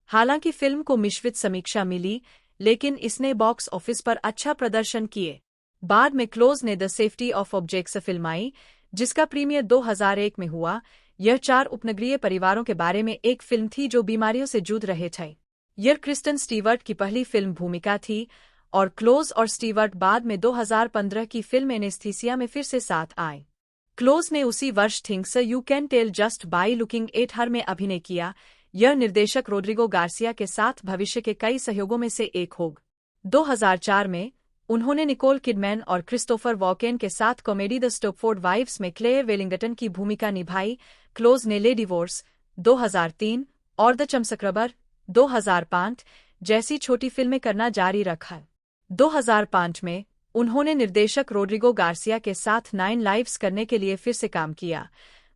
हालांकि फिल्म को मिश्रित समीक्षा मिली, लेकिन इसने बॉक्स ऑफिस पर अच्छा प्रदर्शन किए। बाद में क्लोज ने The Safety of Objects film आई, जिसका प्रीमियर 2001 में हुआ। यह 4 उपनगरीय परिवारों के बारे में एक फिल्म थी जो बीमारियों से जूझ रहे थे। यह क्रिस्टन स्टीवर्ट की पहली फिल्म भूमिका थी और क्लोज और स्टीवर्ट बाद में 2015 की फिल्म एनेस्थीसिया में फिर से साथ आए। क्लोज ने उसी वर्ष Things You Can Tell Just by Looking at Her में अभिनय किया। यह निर्देशक रोड्रिगो गार्सिया के साथ भविष्य के कई सहयोगों में से एक होगा। 2004 में उन्होंने निकोल किडमैन और क्रिस्टोफर वॉकेन के साथ कॉमेडी द स्टोकफोर्ड वाइव्स में क्लेयर वेलिंगटन की भूमिका निभाई। क्लोज ने ले डिवोर्स 2003 और द चमसक्रबर 2005 जैसी छोटी फिल्में करना जारी रखा। 2005 में उन्होंने निर्देशक रोड्रिगो गार्सिया के साथ 9 लाइव्स करने के लिए फिर से काम किया।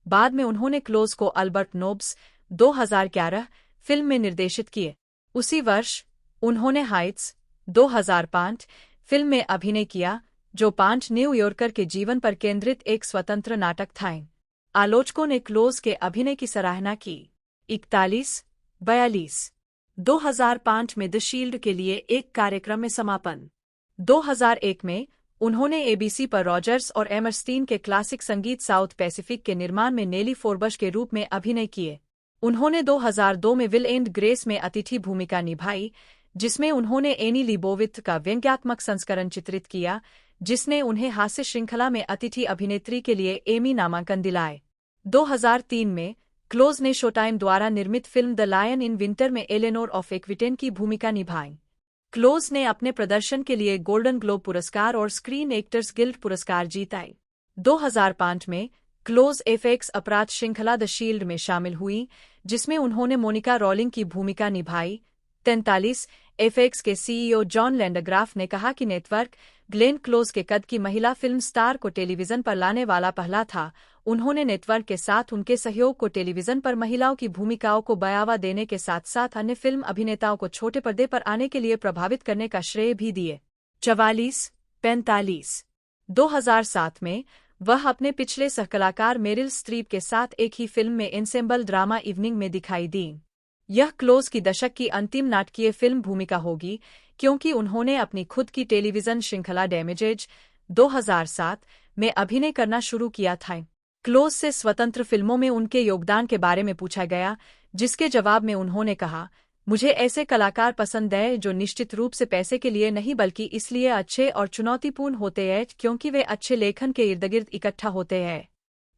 बाद में उन्होंने क्लोज को अल्बर्ट नोब्स 2011 फिल्म में निर्देशित किए। उसी वर्ष उन्होंने हाइट्स 2005 फिल्म में अभिनय किया, जो 5 न्यूयॉर्कर के जीवन पर केंद्रित एक स्वतंत्र नाटक था। आलोचकों ने क्लोज के अभिनय की सराहना की। 41-42 2005 में द शील्ड के लिए एक कार्यक्रम में समापन। 2001 में उन्होंने एबीसी पर रॉजर्स और एमरस्टीन के क्लासिक संगीत साउथ पैसिफिक के निर्माण में नेली फोर्बश के रूप में अभिनय किए। उन्होंने 2002 में विल एंड ग्रेस में अतिथि भूमिका निभाई, जिसमें उन्होंने एनी लीबोविथ का व्यंग्यात्मक संस्करण चित्रित किया, जिसने उन्हें हास्य श्रृंखला में अतिथि अभिनेत्री के लिए एमी नामांकन दिलाए। 2003 में क्लोज ने शोटाइम द्वारा निर्मित film The Lion in Winter में एलेनोर ऑफ एक्विटेन की भूमिका निभाई। क्लोज ने अपने प्रदर्शन के लिए गोल्डन ग्लोब पुरस्कार और स्क्रीन एक्टर्स गिल्ड पुरस्कार जीताए। 2005 में क्लोज एफएक्स अपराध श्रृंखला द शील्ड में शामिल हुई, जिसमें उन्होंने मोनिका रॉलिंग की भूमिका निभाई। 43 एफएक्स के सीईओ जॉन लैंडग्राफ ने कहा कि नेटवर्क ग्लेन क्लोज के कद की महिला फिल्म स्टार को टेलीविजन पर लाने वाला पहला था। उन्होंने नेटवर्क के साथ उनके सहयोग को टेलीविजन पर महिलाओं की भूमिकाओं को बढ़ावा देने के साथ साथ अन्य फिल्म अभिनेताओं को छोटे पर्दे पर आने के लिए प्रभावित करने का श्रेय भी दिए। 44-45 2007 में वह अपने पिछले सहकलाकार मेरिल स्ट्रीप के साथ एक ही फिल्म में एंसेम्बल ड्रामा इवनिंग में दिखाई दी। यह क्लोज की दशक की अंतिम नाटकीय फिल्म भूमिका होगी, क्योंकि उन्होंने अपनी खुद की टेलीविजन श्रृंखला डैमेजेज 2007 में अभिनय करना शुरू किया था। क्लोज से स्वतंत्र फिल्मों में उनके योगदान के बारे में पूछा गया, जिसके जवाब में उन्होंने कहा, मुझे ऐसे कलाकार पसंद हैं जो निश्चित रूप से पैसे के लिए नहीं बल्कि इसलिए अच्छे और चुनौतीपूर्ण होते हैं क्योंकि वे अच्छे लेखन के इर्दगिर्द इकट्ठा होते हैं।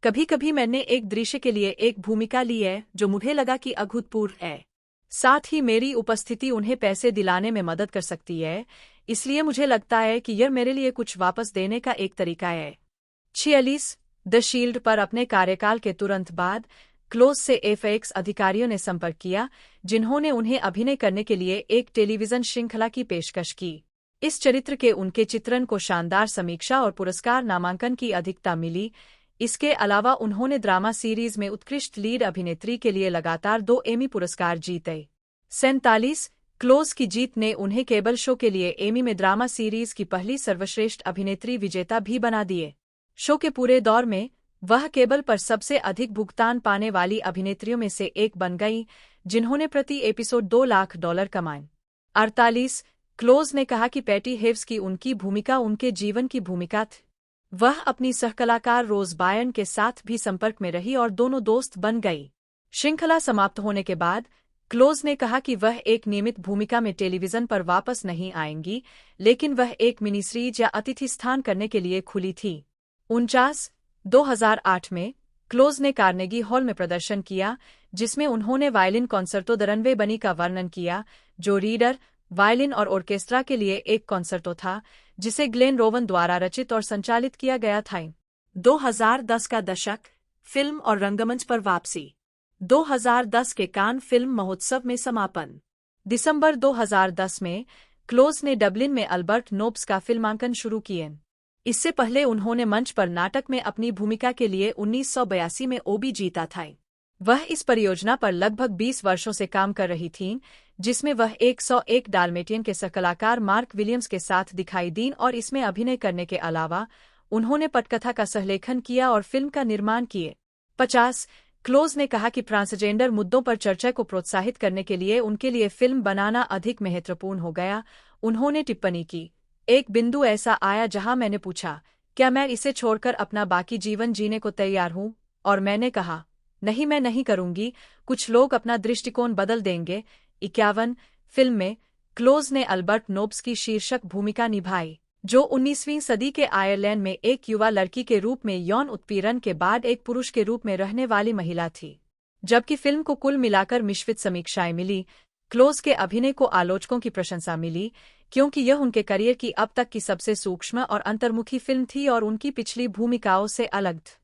कभी कभी मैंने एक दृश्य के लिए एक भूमिका ली है जो मुझे लगा कि अभूतपूर्व है। साथ ही मेरी उपस्थिति उन्हें पैसे दिलाने में मदद कर सकती है, इसलिए मुझे लगता है कि यह मेरे लिए कुछ वापस देने का एक तरीका है। 46 द शील्ड पर अपने कार्यकाल के तुरंत बाद क्लोज से एफएक्स अधिकारियों ने संपर्क किया, जिन्होंने उन्हें अभिनय करने के लिए एक टेलीविजन श्रृंखला की पेशकश की। इस चरित्र के उनके चित्रण को शानदार समीक्षा और पुरस्कार नामांकन की अधिकता मिली। इसके अलावा उन्होंने ड्रामा सीरीज में उत्कृष्ट लीड अभिनेत्री के लिए लगातार 2 एमी पुरस्कार जीते। 47 क्लोज की जीत ने उन्हें केबल शो के लिए एमी में ड्रामा सीरीज की पहली सर्वश्रेष्ठ अभिनेत्री विजेता भी बना दिए। शो के पूरे दौर में वह केबल पर सबसे अधिक भुगतान पाने वाली अभिनेत्रियों में से एक बन गई, जिन्होंने प्रति एपिसोड $2 लाख कमाए। 48 क्लोज ने कहा कि पैटी हेव्स की उनकी भूमिका उनके जीवन की भूमिका थी। वह अपनी सहकलाकार रोज बायर्न के साथ भी संपर्क में रही और दोनों दोस्त बन गई। श्रृंखला समाप्त होने के बाद क्लोज ने कहा कि वह एक नियमित भूमिका में टेलीविजन पर वापस नहीं आएंगी, लेकिन वह एक मिनी सीरीज या अतिथि स्थान करने के लिए खुली थी। 49 2008 में क्लोज ने कार्नेगी हॉल में प्रदर्शन किया, जिसमें उन्होंने वायलिन कॉन्सर्टो द रनवे बनी का वर्णन किया, जो रीडर वायलिन और ऑर्केस्ट्रा के लिए एक कॉन्सर्टो था, जिसे ग्लेन रोवन द्वारा रचित और संचालित किया गया था। 2010 का दशक, फिल्म और रंगमंच पर वापसी। 2010 के कान फिल्म महोत्सव में समापन। दिसंबर 2010 में क्लोज ने डबलिन में अल्बर्ट नोब्स का फिल्मांकन शुरू किए। इससे पहले उन्होंने मंच पर नाटक में अपनी भूमिका के लिए 1982 में ओबी जीता था। वह इस परियोजना पर लगभग 20 वर्षों से काम कर रही थीं, जिसमें वह 101 डाल्मेटियन के सहकलाकार मार्क विलियम्स के साथ दिखाई दीं और इसमें अभिनय करने के अलावा उन्होंने पटकथा का सहलेखन किया और फिल्म का निर्माण किए। 50 क्लोज ने कहा कि ट्रांसजेंडर मुद्दों पर चर्चा को प्रोत्साहित करने के लिए उनके लिए फिल्म बनाना अधिक महत्वपूर्ण हो गया। उन्होंने टिप्पणी की, एक बिंदु ऐसा आया जहां मैंने पूछा, क्या मैं इसे छोड़कर अपना बाकी जीवन जीने को तैयार हूं? और मैंने कहा, नहीं, मैं नहीं करूंगी। कुछ लोग अपना दृष्टिकोण बदल देंगे। 51 फिल्म में क्लोज ने अल्बर्ट नोब्स की शीर्षक भूमिका निभाई, जो 19वीं सदी के आयरलैंड में एक युवा लड़की के रूप में यौन उत्पीड़न के बाद एक पुरुष के रूप में रहने वाली महिला थी। जबकि फिल्म को कुल मिलाकर मिश्रित समीक्षाएं मिली, क्लोज के अभिनय को आलोचकों की प्रशंसा मिली, क्योंकि यह उनके करियर की अब तक की सबसे सूक्ष्म और अंतर्मुखी फिल्म थी और उनकी पिछली भूमिकाओं से अलग थी।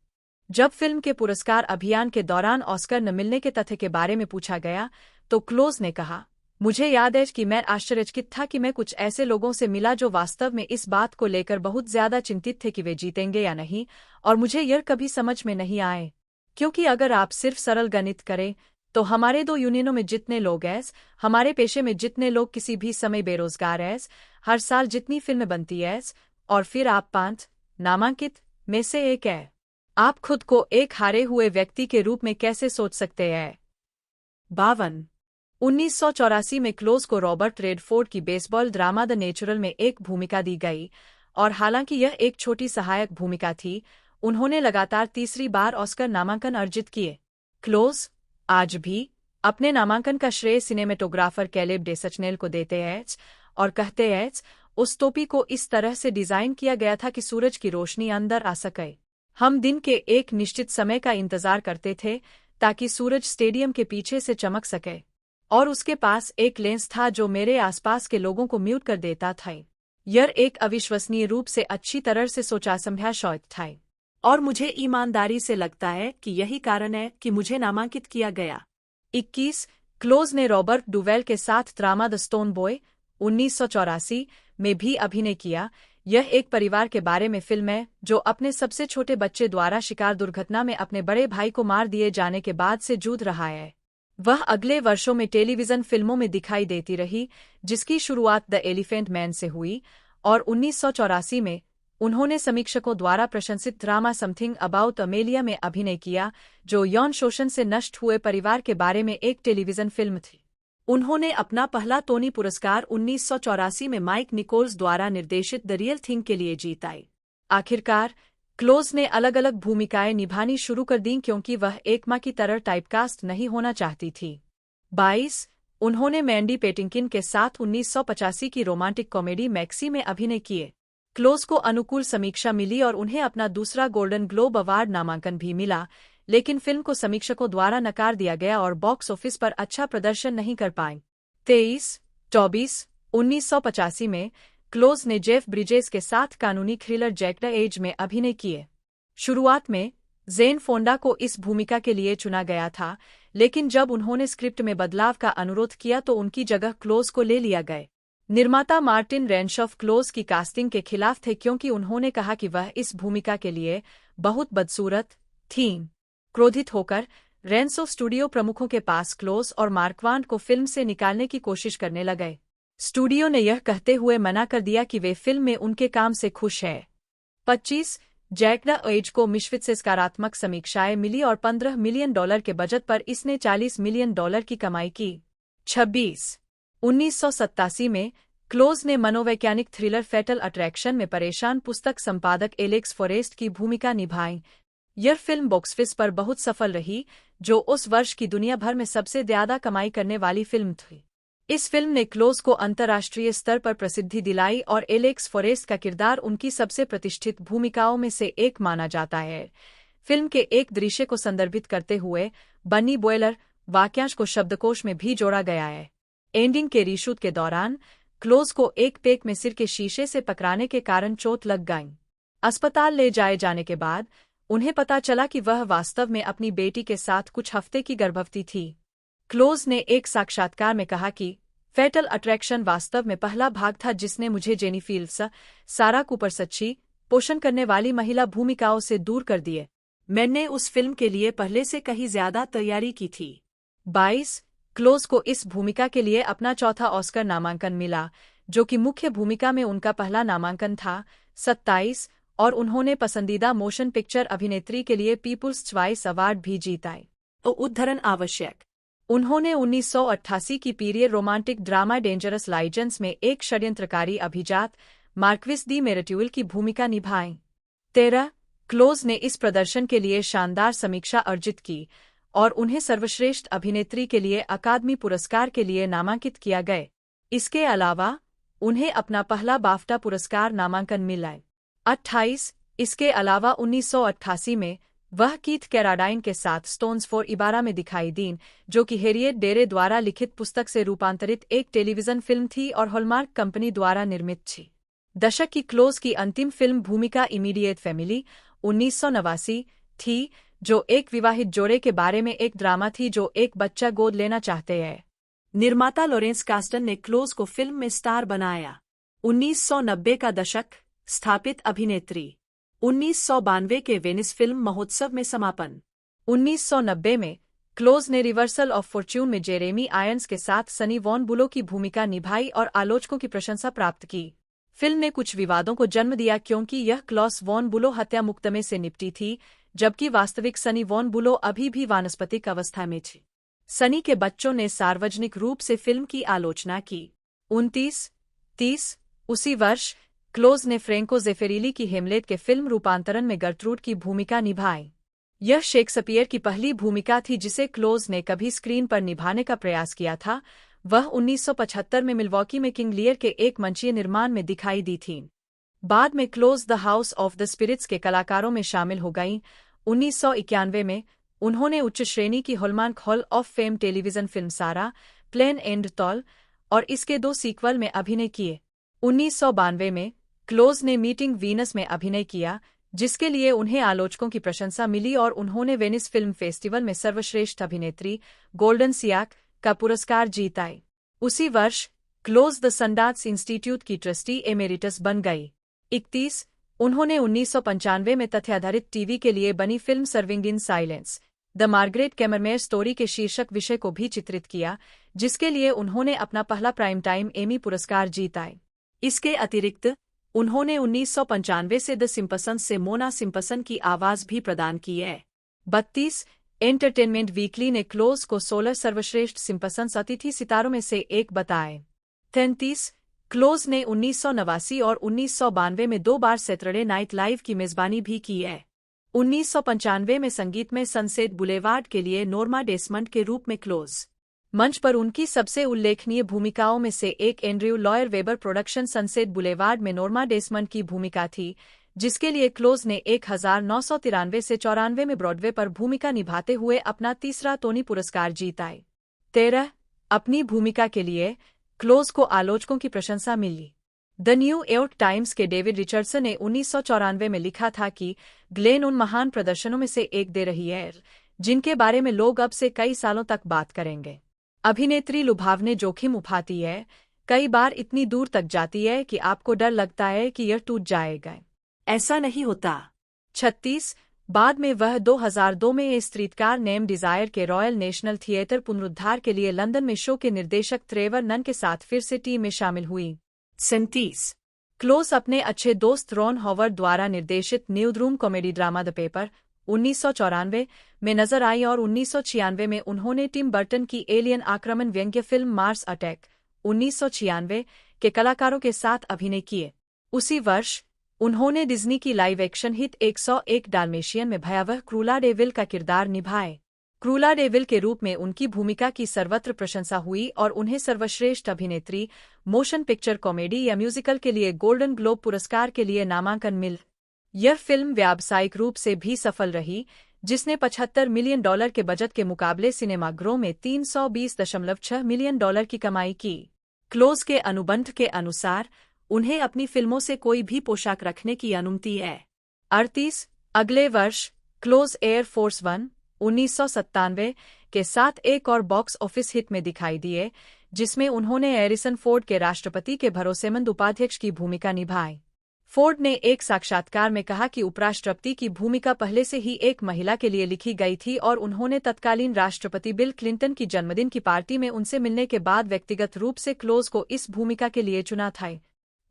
जब फिल्म के पुरस्कार अभियान के दौरान ऑस्कर न मिलने के तथ्य के बारे में पूछा गया तो क्लोज ने कहा, मुझे याद है कि मैं आश्चर्यचकित था कि मैं कुछ ऐसे लोगों से मिला जो वास्तव में इस बात को लेकर बहुत ज्यादा चिंतित थे कि वे जीतेंगे या नहीं, और मुझे यह कभी समझ में नहीं आए। क्योंकि अगर आप सिर्फ सरल गणित करें तो हमारे 2 यूनियनों में जितने लोग हैं, हमारे पेशे में जितने लोग किसी भी समय बेरोजगार हैं, हर साल जितनी फिल्में बनती हैं, और फिर आप 5 नामांकित में से एक है, आप खुद को एक हारे हुए व्यक्ति के रूप में कैसे सोच सकते हैं? 52 1984 में क्लोज को रॉबर्ट रेडफोर्ड की बेसबॉल ड्रामा द नेचुरल में एक भूमिका दी गई, और हालांकि यह एक छोटी सहायक भूमिका थी, उन्होंने लगातार तीसरी बार ऑस्कर नामांकन अर्जित किए। क्लोज आज भी अपने नामांकन का श्रेय सिनेमेटोग्राफर कैलेब डेसचनेल को देते हैं और कहते हैं, उस टोपी को इस तरह से डिजाइन किया गया था कि सूरज की रोशनी अंदर आ सके। हम दिन के एक निश्चित समय का इंतजार करते थे ताकि सूरज स्टेडियम के पीछे से चमक सके, और उसके पास एक लेंस था जो मेरे आसपास के लोगों को म्यूट कर देता था। यह एक अविश्वसनीय रूप से अच्छी तरह से सोचा समझा शॉट था, और मुझे ईमानदारी से लगता है कि यही कारण है कि मुझे नामांकित किया गया। 21 क्लोज ने रॉबर्ट डुवेल के साथ ड्रामा द स्टोन बॉय 1984 में भी अभिनय किया। यह एक परिवार के बारे में फिल्म है जो अपने सबसे छोटे बच्चे द्वारा शिकार दुर्घटना में अपने बड़े भाई को मार दिए जाने के बाद से जूझ रहा है। वह अगले वर्षों में टेलीविजन फिल्मों में दिखाई देती रही, जिसकी शुरुआत द एलिफेंट मैन से हुई, और 1984 में उन्होंने समीक्षकों द्वारा प्रशंसित ड्रामा समथिंग अबाउट अमेलिया में अभिनय किया, जो यौन शोषण से नष्ट हुए परिवार के बारे में एक टेलीविजन फिल्म थी। उन्होंने अपना पहला टोनी पुरस्कार 1984 में माइक निकोल्स द्वारा निर्देशित द रियल थिंग के लिए जीता। आखिरकार क्लोज ने अलग अलग भूमिकाएं निभानी शुरू कर दीं क्योंकि वह एक मां की तरह टाइपकास्ट नहीं होना चाहती थी। 22 उन्होंने मैंडी पेटिंकिन के साथ 1985 की रोमांटिक कॉमेडी मैक्सी में अभिनय किए। क्लोज को अनुकूल समीक्षा मिली और उन्हें अपना दूसरा गोल्डन ग्लोब अवार्ड नामांकन भी मिला, लेकिन फिल्म को समीक्षकों द्वारा नकार दिया गया और बॉक्स ऑफिस पर अच्छा प्रदर्शन नहीं कर पाई। 23 1985 में क्लोज ने जेफ ब्रिजेस के साथ कानूनी थ्रिलर जैक द एज में अभिनय किए। शुरुआत में जेन फोंडा को इस भूमिका के लिए चुना गया था, लेकिन जब उन्होंने स्क्रिप्ट में बदलाव का अनुरोध किया तो उनकी जगह क्लोज को ले लिया गया। निर्माता मार्टिन रेंशॉफ क्लोज की कास्टिंग के खिलाफ थे क्योंकि उन्होंने कहा कि वह इस भूमिका के लिए बहुत बदसूरत थीं। क्रोधित होकर रेंसो स्टूडियो प्रमुखों के पास क्लोज और मार्कवांड को फिल्म से निकालने की कोशिश करने लगे। स्टूडियो ने यह कहते हुए मना कर दिया कि वे फिल्म में उनके काम से खुश हैं। 25 जैक द एज को मिश्रित से सकारात्मक समीक्षाएं मिली और $15 मिलियन के बजट पर इसने $40 मिलियन की कमाई की। 26 1987 में क्लोज ने मनोवैज्ञानिक थ्रिलर फैटल अट्रैक्शन में परेशान पुस्तक संपादक एलेक्स फॉरेस्ट की भूमिका निभाई। यह फिल्म बॉक्स ऑफिस पर बहुत सफल रही, जो उस वर्ष की दुनिया भर में सबसे ज्यादा कमाई करने वाली फिल्म थी। इस फिल्म ने क्लोज को अंतर्राष्ट्रीय स्तर पर प्रसिद्धि दिलाई और एलेक्स फॉरेस्ट का किरदार उनकी सबसे प्रतिष्ठित भूमिकाओं में से एक माना जाता है। फिल्म के एक दृश्य को संदर्भित करते हुए बनी बॉयलर वाक्यांश को शब्दकोश में भी जोड़ा गया है। एंडिंग के रीशूट के दौरान क्लोज को एक पेक में सिर के शीशे से पकड़ाने के कारण चोट लग गई। अस्पताल ले जाए जाने के बाद उन्हें पता चला कि वह वास्तव में अपनी बेटी के साथ कुछ हफ्ते की गर्भवती थी। क्लोज ने एक साक्षात्कार में कहा कि फैटल अट्रैक्शन वास्तव में पहला भाग था जिसने मुझे जेनी फील्ड्स, सारा कूपर सच्ची पोषण करने वाली महिला भूमिकाओं से दूर कर दिए। मैंने उस फिल्म के लिए पहले से कहीं ज्यादा तैयारी की थी। 22 क्लोज को इस भूमिका के लिए अपना चौथा ऑस्कर नामांकन मिला, जो कि मुख्य भूमिका में उनका पहला नामांकन था। 27 और उन्होंने पसंदीदा मोशन पिक्चर अभिनेत्री के लिए पीपुल्स चॉइस अवार्ड भी जीता। उद्धरण आवश्यक। उन्होंने 1988 की पीरियड रोमांटिक ड्रामा डेंजरस लाइजेंस में एक षड्यंत्रकारी अभिजात मार्क्विस दी मेरेट्यूल की भूमिका निभाई। 13 क्लोज ने इस प्रदर्शन के लिए शानदार समीक्षा अर्जित की और उन्हें सर्वश्रेष्ठ अभिनेत्री के लिए अकादमी पुरस्कार के लिए नामांकित किया गया। इसके अलावा उन्हें अपना पहला बाफ्टा पुरस्कार नामांकन मिला। 28 इसके अलावा 1988 में वह कीथ कैराडाइन के साथ स्टोन्स फॉर इबारा में दिखाई दीं, जो कि हैरियट डेरे द्वारा लिखित पुस्तक से रूपांतरित एक टेलीविजन फिल्म थी और हॉलमार्क कंपनी द्वारा निर्मित थी। दशक की क्लोज की अंतिम फिल्म भूमिका इमीडिएट फैमिली 1989 थी, जो एक विवाहित जोड़े के बारे में एक ड्रामा थी जो एक बच्चा गोद लेना चाहते हैं। निर्माता लॉरेंस कास्टन ने क्लोज को फिल्म में स्टार बनाया। 1990 का दशक, स्थापित अभिनेत्री। 1992 के वेनिस फिल्म महोत्सव में समापन। 1990 में क्लोज ने रिवर्सल ऑफ फॉर्च्यून में जेरेमी आयरन्स के साथ सनी वॉन बुलो की भूमिका निभाई और आलोचकों की प्रशंसा प्राप्त की। फिल्म ने कुछ विवादों को जन्म दिया क्योंकि यह क्लॉस वॉन बुलो हत्या मुकदमे से निपटी थी, जबकि वास्तविक सनी वॉन बुलो अभी भी वानस्पतिक अवस्था में थे। सनी के बच्चों ने सार्वजनिक रूप से फिल्म की आलोचना की। 29-30 उसी वर्ष क्लोज ने फ्रेंको जेफेरिली की हेमलेट के फिल्म रूपांतरण में गर्ट्रूड की भूमिका निभाई। यह शेक्सपियर की पहली भूमिका थी जिसे क्लोज ने कभी स्क्रीन पर निभाने का प्रयास किया था। वह 1975 में मिल्वॉकी में किंग लियर के एक मंचीय निर्माण में दिखाई दी थी। बाद में Close The House of the Spirits के कलाकारों में शामिल हो गईं। 1991 में उन्होंने उच्च श्रेणी की hallmark hall of fame television film सारा, प्लेन एंड टॉल और इसके 2 सीक्वल में अभिनय किए। 1992 में क्लोज ने मीटिंग वीनस में अभिनय किया, जिसके लिए उन्हें आलोचकों की प्रशंसा मिली और उन्होंने वेनिस फिल्म फेस्टिवल में सर्वश्रेष्ठ अभिनेत्री गोल्डन सियाक का पुरस्कार जीताई। उसी वर्ष क्लोज द सनडांस इंस्टीट्यूट की ट्रस्टी एमेरिटस बन गई। 31 उन्होंने 1995 में तथ्याधारित टीवी के लिए बनी film Serving in Silence The Margaret Cammermeyer Story के शीर्षक विषय को भी चित्रित किया, जिसके लिए उन्होंने अपना पहला प्राइम टाइम एमी पुरस्कार जीताए। इसके अतिरिक्त उन्होंने 1995 से द सिम्पसन्स से मोना सिम्पसन की आवाज भी प्रदान की है। 32 एंटरटेनमेंट वीकली ने क्लोज को 16 सर्वश्रेष्ठ सिम्पसन्स अतिथि सितारों में से एक बताए। 33 क्लोज ने 1989 और 1992 में 2 बार सैटरडे नाइट लाइव की मेजबानी भी की है। 1995 में संगीत में सनसेट बुलेवार्ड के लिए नोर्मा डेसमंड के रूप में क्लोज। मंच पर उनकी सबसे उल्लेखनीय भूमिकाओं में से एक Andrew lawyer weber production sunset boulevard में नोर्मा डेसमंड की भूमिका थी, जिसके लिए क्लोज ने 1993 से 94 में ब्रॉडवे पर भूमिका निभाते हुए अपना तीसरा टोनी पुरस्कार जीताए। 13 अपनी भूमिका के लिए क्लोज को आलोचकों की प्रशंसा मिली। द न्यू यॉर्क टाइम्स के डेविड रिचर्डसन ने 1994 में लिखा था कि ग्लेन उन महान प्रदर्शनों में से एक दे रही है जिनके बारे में लोग अब से कई सालों तक बात करेंगे। अभिनेत्री लुभावने जोखिम उठाती है, कई बार इतनी दूर तक जाती है कि आपको डर लगता है कि यह टूट जाएगा। ऐसा नहीं होता। 36 बाद में वह 2002 में ए स्ट्रीटकार नेम डिजायर के रॉयल नेशनल थिएटर पुनरुद्धार के लिए लंदन में शो के निर्देशक ट्रेवर नन के साथ फिर से टीम में शामिल हुई। 37 क्लोज अपने अच्छे दोस्त रॉन हॉवर्ड द्वारा निर्देशित newsroom comedy drama the paper 1994 में नजर आई और 1996 में उन्होंने टिम बर्टन की एलियन आक्रमण व्यंग्य फिल्म मार्स अटैक 1996 के कलाकारों के साथ अभिनय किए। उसी वर्ष उन्होंने डिज्नी की लाइव एक्शन हिट 101 डाल्मेशियन में भयावह क्रूला डेविल का किरदार निभाए। क्रूला डेविल के रूप में उनकी भूमिका की सर्वत्र प्रशंसा हुई और उन्हें सर्वश्रेष्ठ अभिनेत्री मोशन पिक्चर कॉमेडी या म्यूजिकल के लिए गोल्डन ग्लोब पुरस्कार के लिए नामांकन मिल। यह फिल्म व्यावसायिक रूप से भी सफल रही, जिसने $75 मिलियन के बजट के मुकाबले सिनेमाघरों में $320.6 मिलियन की कमाई की। क्लोज के अनुबंध के अनुसार उन्हें अपनी फिल्मों से कोई भी पोशाक रखने की अनुमति है। 38 अगले वर्ष क्लोज एयर फोर्स 1 1997 के साथ एक और बॉक्स ऑफिस हिट में दिखाई दिए, जिसमें उन्होंने हैरिसन फोर्ड के राष्ट्रपति के भरोसेमंद उपाध्यक्ष की भूमिका निभाई। फोर्ड ने एक साक्षात्कार में कहा कि उपराष्ट्रपति की भूमिका पहले से ही एक महिला के लिए लिखी गई थी और उन्होंने तत्कालीन राष्ट्रपति बिल क्लिंटन की जन्मदिन की पार्टी में उनसे मिलने के बाद व्यक्तिगत रूप से क्लोज को इस भूमिका के लिए चुना था।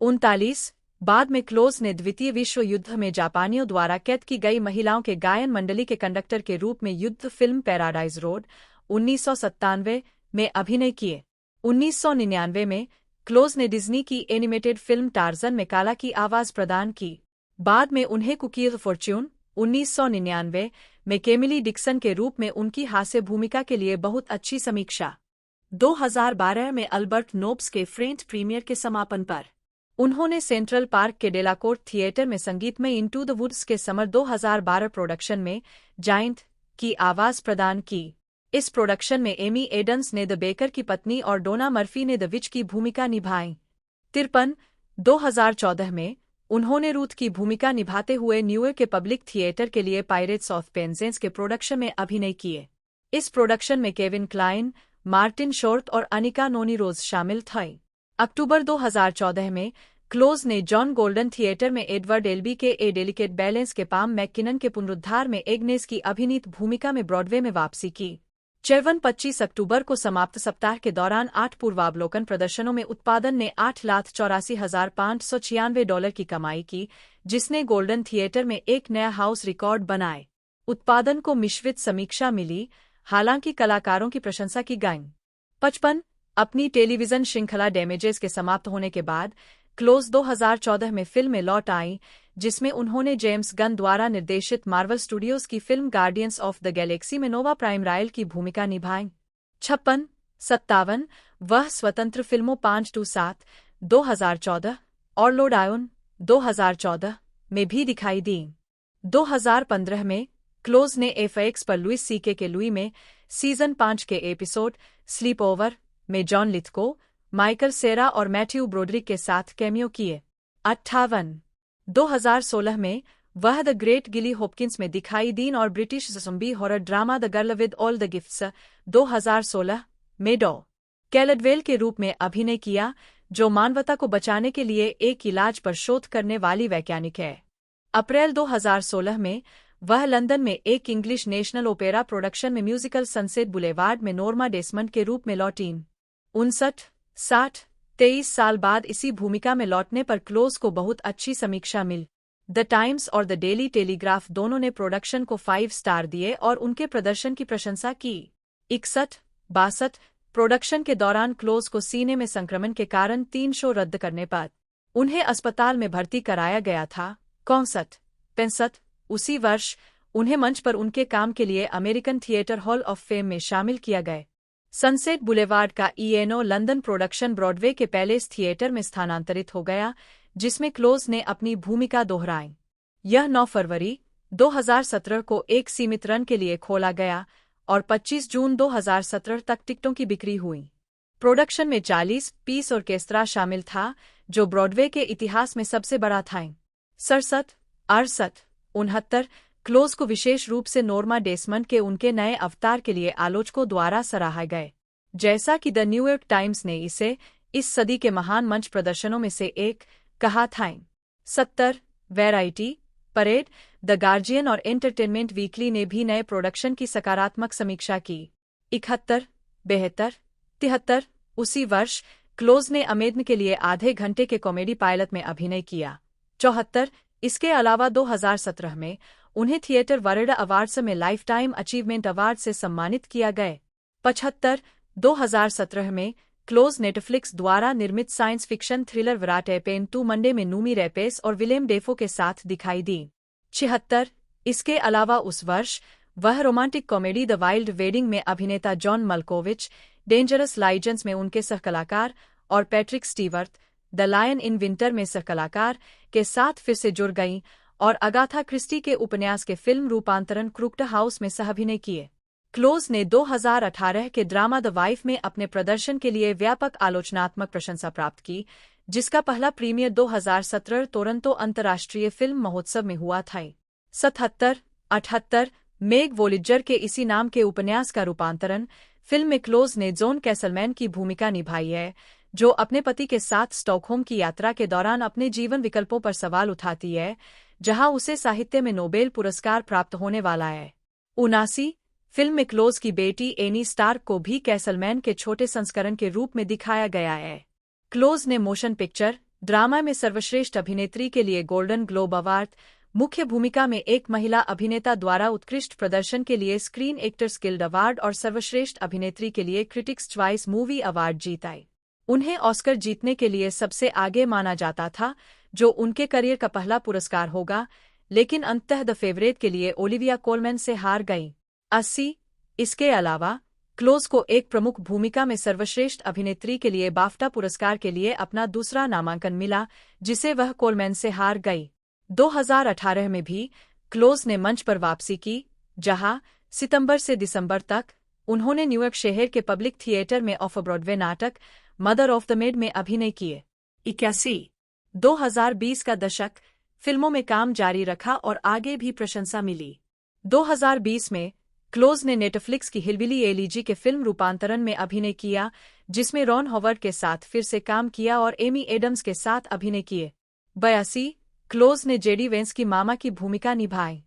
39 बाद में क्लोज ने द्वितीय विश्व युद्ध में जापानियों द्वारा कैद की गई महिलाओं के गायन मंडली के कंडक्टर के रूप में युद्ध फिल्म पैराडाइज रोड 1997 में अभिनय किए। 1999 में क्लोज ने डिज्नी की एनिमेटेड फिल्म टार्जन में काला की आवाज प्रदान की। बाद में उन्हें कुकी ऑफ फॉर्च्यून 1999 में केमिली डिक्सन के रूप में उनकी हास्य भूमिका के लिए बहुत अच्छी समीक्षा। 2012 में अल्बर्ट नोब्स के फ्रेंच प्रीमियर के समापन पर उन्होंने सेंट्रल पार्क के डेलाकोर्ट थिएटर में संगीत में इनटू द वुड्स के समर 2012 प्रोडक्शन में जायंट की आवाज प्रदान की। इस प्रोडक्शन में एमी एडम्स ने द बेकर की पत्नी और डोना मर्फी ने द विच की भूमिका निभाई। 53 2014 में उन्होंने रूथ की भूमिका निभाते हुए न्यूयॉर्क के पब्लिक थिएटर के लिए पायरेट्स ऑफ पेंजेंस के प्रोडक्शन में अभिनय किए। इस प्रोडक्शन में केविन क्लाइन, मार्टिन शॉर्ट और अनिका नोनी रोज शामिल थे। अक्टूबर 2014 में क्लोज ने जॉन गोल्डन थिएटर में एडवर्ड एल्बी के ए डेलिकेट बैलेंस के पाम मैककिनन के पुनरुद्धार में एग्नेस की अभिनीत भूमिका में ब्रॉडवे में वापसी की। 25 अक्टूबर को समाप्त सप्ताह के दौरान 8 पूर्वावलोकन प्रदर्शनों में उत्पादन ने $8,84,596 की कमाई की, जिसने गोल्डन थिएटर में एक नया हाउस रिकॉर्ड बनाए। उत्पादन को मिश्रित समीक्षा मिली, हालांकि कलाकारों की प्रशंसा की गई। 55 अपनी टेलीविजन श्रृंखला डैमेजेस के समाप्त होने के बाद क्लोज 2014 में फिल्म में लौट आई, जिसमें उन्होंने जेम्स गन द्वारा निर्देशित मार्वल स्टूडियोज की film guardians of the Galaxy में नोवा प्राइम रायल की भूमिका निभाई। 56-57 वह स्वतंत्र फिल्मों 5-7 2014 और लोड आयोन 2014 में भी दिखाई दी। 2015 में क्लोज ने FX पर लुइस सीके के लुई में सीजन 5 के एपिसोड स्लीप ओवर में जॉन लिथको, माइकल सेरा और मैथ्यू ब्रोडरिक के साथ कैमियो किए। 58 2016 में वह द ग्रेट गिली हॉपकिंस में दिखाई दी और British zombie horror drama the girl with all the gifts 2016 में डॉ कैलडवेल के रूप में अभिनय किया, जो मानवता को बचाने के लिए एक इलाज पर शोध करने वाली वैज्ञानिक है। अप्रैल 2016 में वह लंदन में एक इंग्लिश नेशनल ओपेरा प्रोडक्शन में म्यूजिकल सनसेट बुलेवार्ड में नोर्मा डेसमंड के रूप में लौटीं। 59-60 साल बाद इसी भूमिका में लौटने पर क्लोज को बहुत अच्छी समीक्षा मिल। द टाइम्स और द डेली टेलीग्राफ दोनों ने प्रोडक्शन को 5 स्टार दिए और उनके प्रदर्शन की प्रशंसा की। 61-62 प्रोडक्शन के दौरान क्लोज को सीने में संक्रमण के कारण 3 शो रद्द करने पर उन्हें अस्पताल में भर्ती कराया गया था। 65 उसी वर्ष उन्हें मंच पर उनके काम के लिए American theatre hall of fame में शामिल किया गया। सनसेट बुलेवार्ड का ENO लंदन प्रोडक्शन ब्रॉडवे के पैलेस थिएटर में स्थानांतरित हो गया, जिसमें क्लोज ने अपनी भूमिका दोहराई। यह 9 फरवरी 2017 को एक सीमित रन के लिए खोला गया और 25 जून 2017 तक टिकटों की बिक्री हुई। प्रोडक्शन में 40 पीस ऑर्केस्ट्रा शामिल था, जो ब्रॉडवे के इतिहास में सबसे बड़ा था। 67-68 क्लोज को विशेष रूप से नोर्मा डेसमंड के उनके नए अवतार के लिए आलोचकों द्वारा सराहा गए, जैसा कि द न्यूयॉर्क टाइम्स ने इसे इस सदी के महान मंच प्रदर्शनों में से एक कहा था। 70 वैराइटी, परेड, द गार्जियन और एंटरटेनमेंट वीकली ने भी नए प्रोडक्शन की सकारात्मक समीक्षा की। 71-72 उसी वर्ष क्लोज ने अमेजन के लिए आधे घंटे के कॉमेडी पायलट में अभिनय किया। 74 इसके अलावा 2017 में उन्हें थिएटर वर्ल्ड अवार्ड्स में लाइफ टाइम अचीवमेंट अवार्ड से सम्मानित किया गया। 75 2017 में क्लोज नेटफ्लिक्स द्वारा निर्मित science fiction thriller What Happened to Monday में नूमी रैपेस और विलियम डेफो के साथ दिखाई दी। 76 इसके अलावा उस वर्ष वह romantic comedy the wild wedding में अभिनेता जॉन मल्कोविच, डेंजरस लाइजेंड्स में उनके सहकलाकार और Patrick Stewart, The Lion in Winter में सहकलाकार के साथ फिर से जुड़ गईं और अगाथा क्रिस्टी के उपन्यास के फिल्म रूपांतरण क्रूक्ड हाउस में सहअभिनय किए। क्लोज ने 2018 के ड्रामा द वाइफ में अपने प्रदर्शन के लिए व्यापक आलोचनात्मक प्रशंसा प्राप्त की, जिसका पहला प्रीमियर 2017 टोरंटो अंतर्राष्ट्रीय फिल्म महोत्सव में हुआ था। 77-78 मेग वोलिजर के इसी नाम के उपन्यास का रूपांतरण फिल्म में क्लोज ने जॉन कैसलमैन की भूमिका निभाई है, जो अपने पति के साथ स्टॉकहोम की यात्रा के दौरान अपने जीवन विकल्पों पर सवाल उठाती है, जहां उसे साहित्य में नोबेल पुरस्कार प्राप्त होने वाला है। 79 फिल्म में क्लोज की बेटी एनी स्टार्क को भी कैसलमैन के छोटे संस्करण के रूप में दिखाया गया है। क्लोज ने मोशन पिक्चर ड्रामा में सर्वश्रेष्ठ अभिनेत्री के लिए गोल्डन ग्लोब अवार्ड, मुख्य भूमिका में एक महिला अभिनेता द्वारा उत्कृष्ट प्रदर्शन के लिए स्क्रीन एक्टर्स गिल्ड अवार्ड और सर्वश्रेष्ठ अभिनेत्री के लिए क्रिटिक्स चॉइस मूवी अवार्ड जीता। उन्हें ऑस्कर जीतने के लिए सबसे आगे माना जाता था, जो उनके करियर का पहला पुरस्कार होगा, लेकिन अंततः द फेवरेट के लिए ओलिविया कोलमैन से हार गई। 80 इसके अलावा क्लोज को एक प्रमुख भूमिका में सर्वश्रेष्ठ अभिनेत्री के लिए बाफ्टा पुरस्कार के लिए अपना दूसरा नामांकन मिला, जिसे वह कोलमैन से हार गई। 2018 में भी क्लोज ने मंच पर वापसी की, जहां सितंबर से दिसंबर तक उन्होंने न्यूयॉर्क शहर के पब्लिक थिएटर में ऑफ ब्रॉडवे नाटक मदर ऑफ द मेड में अभिनय किए। 81 2020 का दशक, फिल्मों में काम जारी रखा और आगे भी प्रशंसा मिली। 2020 में क्लोज ने नेटफ्लिक्स की हिलबिली एलिजी के फिल्म रूपांतरण में अभिनय किया, जिसमें रॉन हॉवर्ड के साथ फिर से काम किया और एमी एडम्स के साथ अभिनय किए। 82 क्लोज ने जेडी वेंस की मामा की भूमिका निभाई,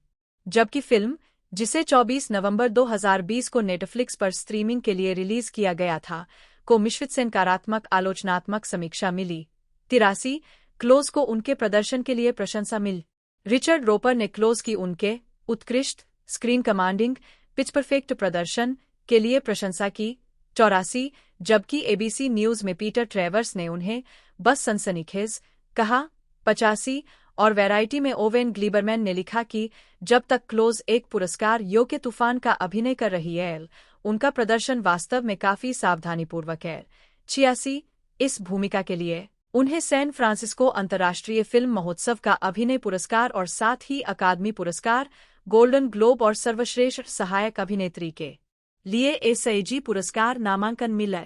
जबकि फिल्म, जिसे 24 नवंबर 2020 को नेटफ्लिक्स पर स्ट्रीमिंग के लिए रिलीज किया गया था, को मिश्रित से नकारात्मक आलोचनात्मक समीक्षा मिली। 83 क्लोज को उनके प्रदर्शन के लिए प्रशंसा मिली। रिचर्ड रोपर ने क्लोज की उनके उत्कृष्ट स्क्रीन कमांडिंग पिच परफेक्ट प्रदर्शन के लिए प्रशंसा की। 84 जबकि एबीसी न्यूज में पीटर ट्रेवर्स ने उन्हें बस सनसनीखेज कहा। 85 और वैरायटी में ओवेन ग्लीबरमैन ने लिखा कि जब तक क्लोज एक पुरस्कार योग्य तूफान का अभिनय कर रही है, उनका प्रदर्शन वास्तव में काफी सावधानीपूर्वक है। 86 इस भूमिका के लिए उन्हें सैन फ्रांसिस्को अंतर्राष्ट्रीय फिल्म महोत्सव का अभिनय पुरस्कार और साथ ही अकादमी पुरस्कार, गोल्डन ग्लोब और सर्वश्रेष्ठ सहायक अभिनेत्री के लिए एसएजी पुरस्कार नामांकन मिला।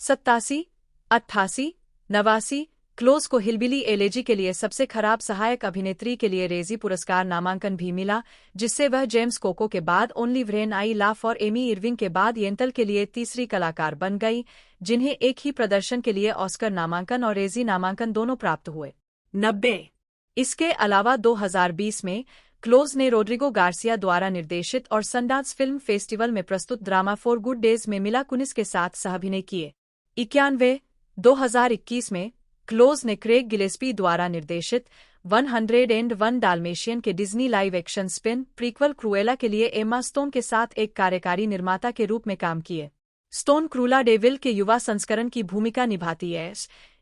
87 88 89 क्लोज को हिलबिली एलेजी के लिए सबसे खराब सहायक अभिनेत्री के लिए रेजी पुरस्कार नामांकन भी मिला, जिससे वह जेम्स कोको के बाद ओनली व्हेन आई लाफ और एमी इरविंग के बाद येंतल के लिए तीसरी कलाकार बन गई, जिन्हें एक ही प्रदर्शन के लिए ऑस्कर नामांकन और रेजी नामांकन दोनों प्राप्त हुए। 90 इसके अलावा 2020 में क्लोज ने रोड्रिगो गार्सिया द्वारा निर्देशित और सनडांस फिल्म फेस्टिवल में प्रस्तुत ड्रामा फॉर गुड डेज में मिला कुनिस के साथ सह-अभिनय किए। 91 2021 में क्लोज ने क्रेग गिलेस्पी द्वारा निर्देशित 101 डाल्मेशियन के Disney live action spin prequel Cruella के लिए एम्मा स्टोन के साथ एक कार्यकारी निर्माता के रूप में काम किए। स्टोन क्रूला डेविल के युवा संस्करण की भूमिका निभाती है,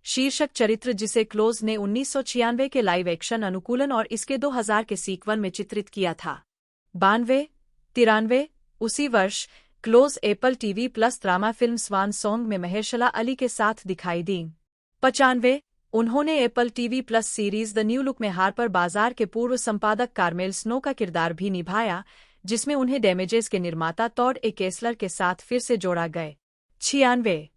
शीर्षक चरित्र जिसे क्लोज ने 1996 के लाइव एक्शन अनुकूलन और इसके 2000 के सीक्वल में चित्रित किया था। 92 93 उसी वर्ष Close Apple TV Plus drama film Swan Song में महेशला अली के साथ दिखाई दी। 95 उन्होंने Apple TV Plus series The New Look में हार्पर बाजार के पूर्व संपादक कार्मेल स्नो का किरदार भी निभाया, जिसमें उन्हें डैमेजेस के निर्माता टॉड ए केसलर के साथ फिर से जोड़ा गया। 96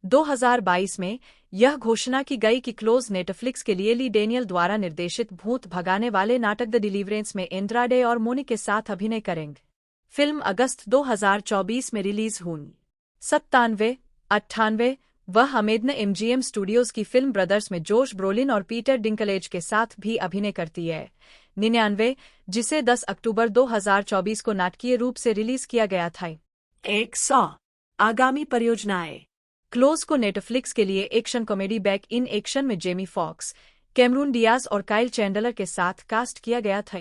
2022 में यह घोषणा की गई कि क्लोज नेटफ्लिक्स के लिए ली डेनियल द्वारा निर्देशित भूत भगाने वाले नाटक द डिलीवरेंस में एंड्राडे और मोनी के साथ अभिनय करेंगे। फिल्म अगस्त 2024 में रिलीज हुई। 97 98 वह अमेदन एमजीएम स्टूडियोज की फिल्म ब्रदर्स में जोश ब्रोलिन और पीटर डिंकलेज के साथ भी अभिनय करती है। 99 जिसे 10 अक्टूबर 2024 को नाटकीय रूप से रिलीज किया गया था। 100 आगामी परियोजनाएं। क्लोज को नेटफ्लिक्स के लिए action comedy back in action में जेमी फॉक्स, कैमरून डियाज और काइल चैंडलर के साथ कास्ट किया गया था।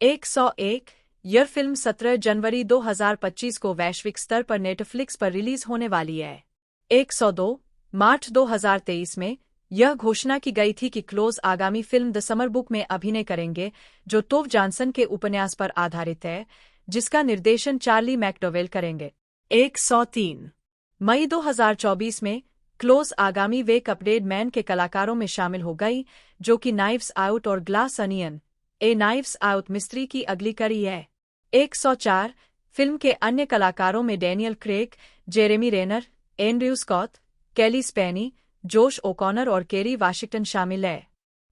101 यह फिल्म 17 जनवरी 2025 को वैश्विक स्तर पर नेटफ्लिक्स पर रिलीज होने वाली है। 102 मार्च 2023 में यह घोषणा की गई थी कि क्लोज आगामी फिल्म द समर बुक में अभिनय करेंगे, जो टोव जॉनसन के उपन्यास पर आधारित है, जिसका निर्देशन चार्ली मैकडोवेल करेंगे। 103 मई 2024 में क्लोज आगामी वेक अपडेट मैन के कलाकारों में शामिल हो गई, जो कि नाइव्स आउट और ग्लास अनियन ए नाइव्स आउट मिस्ट्री की अगली कड़ी है। 104 फिल्म के अन्य कलाकारों में Daniel Craig, Jeremy Renner, Andrew Scott, Cailee Spaeny, Josh O'Connor और केरी वाशिंगटन शामिल है।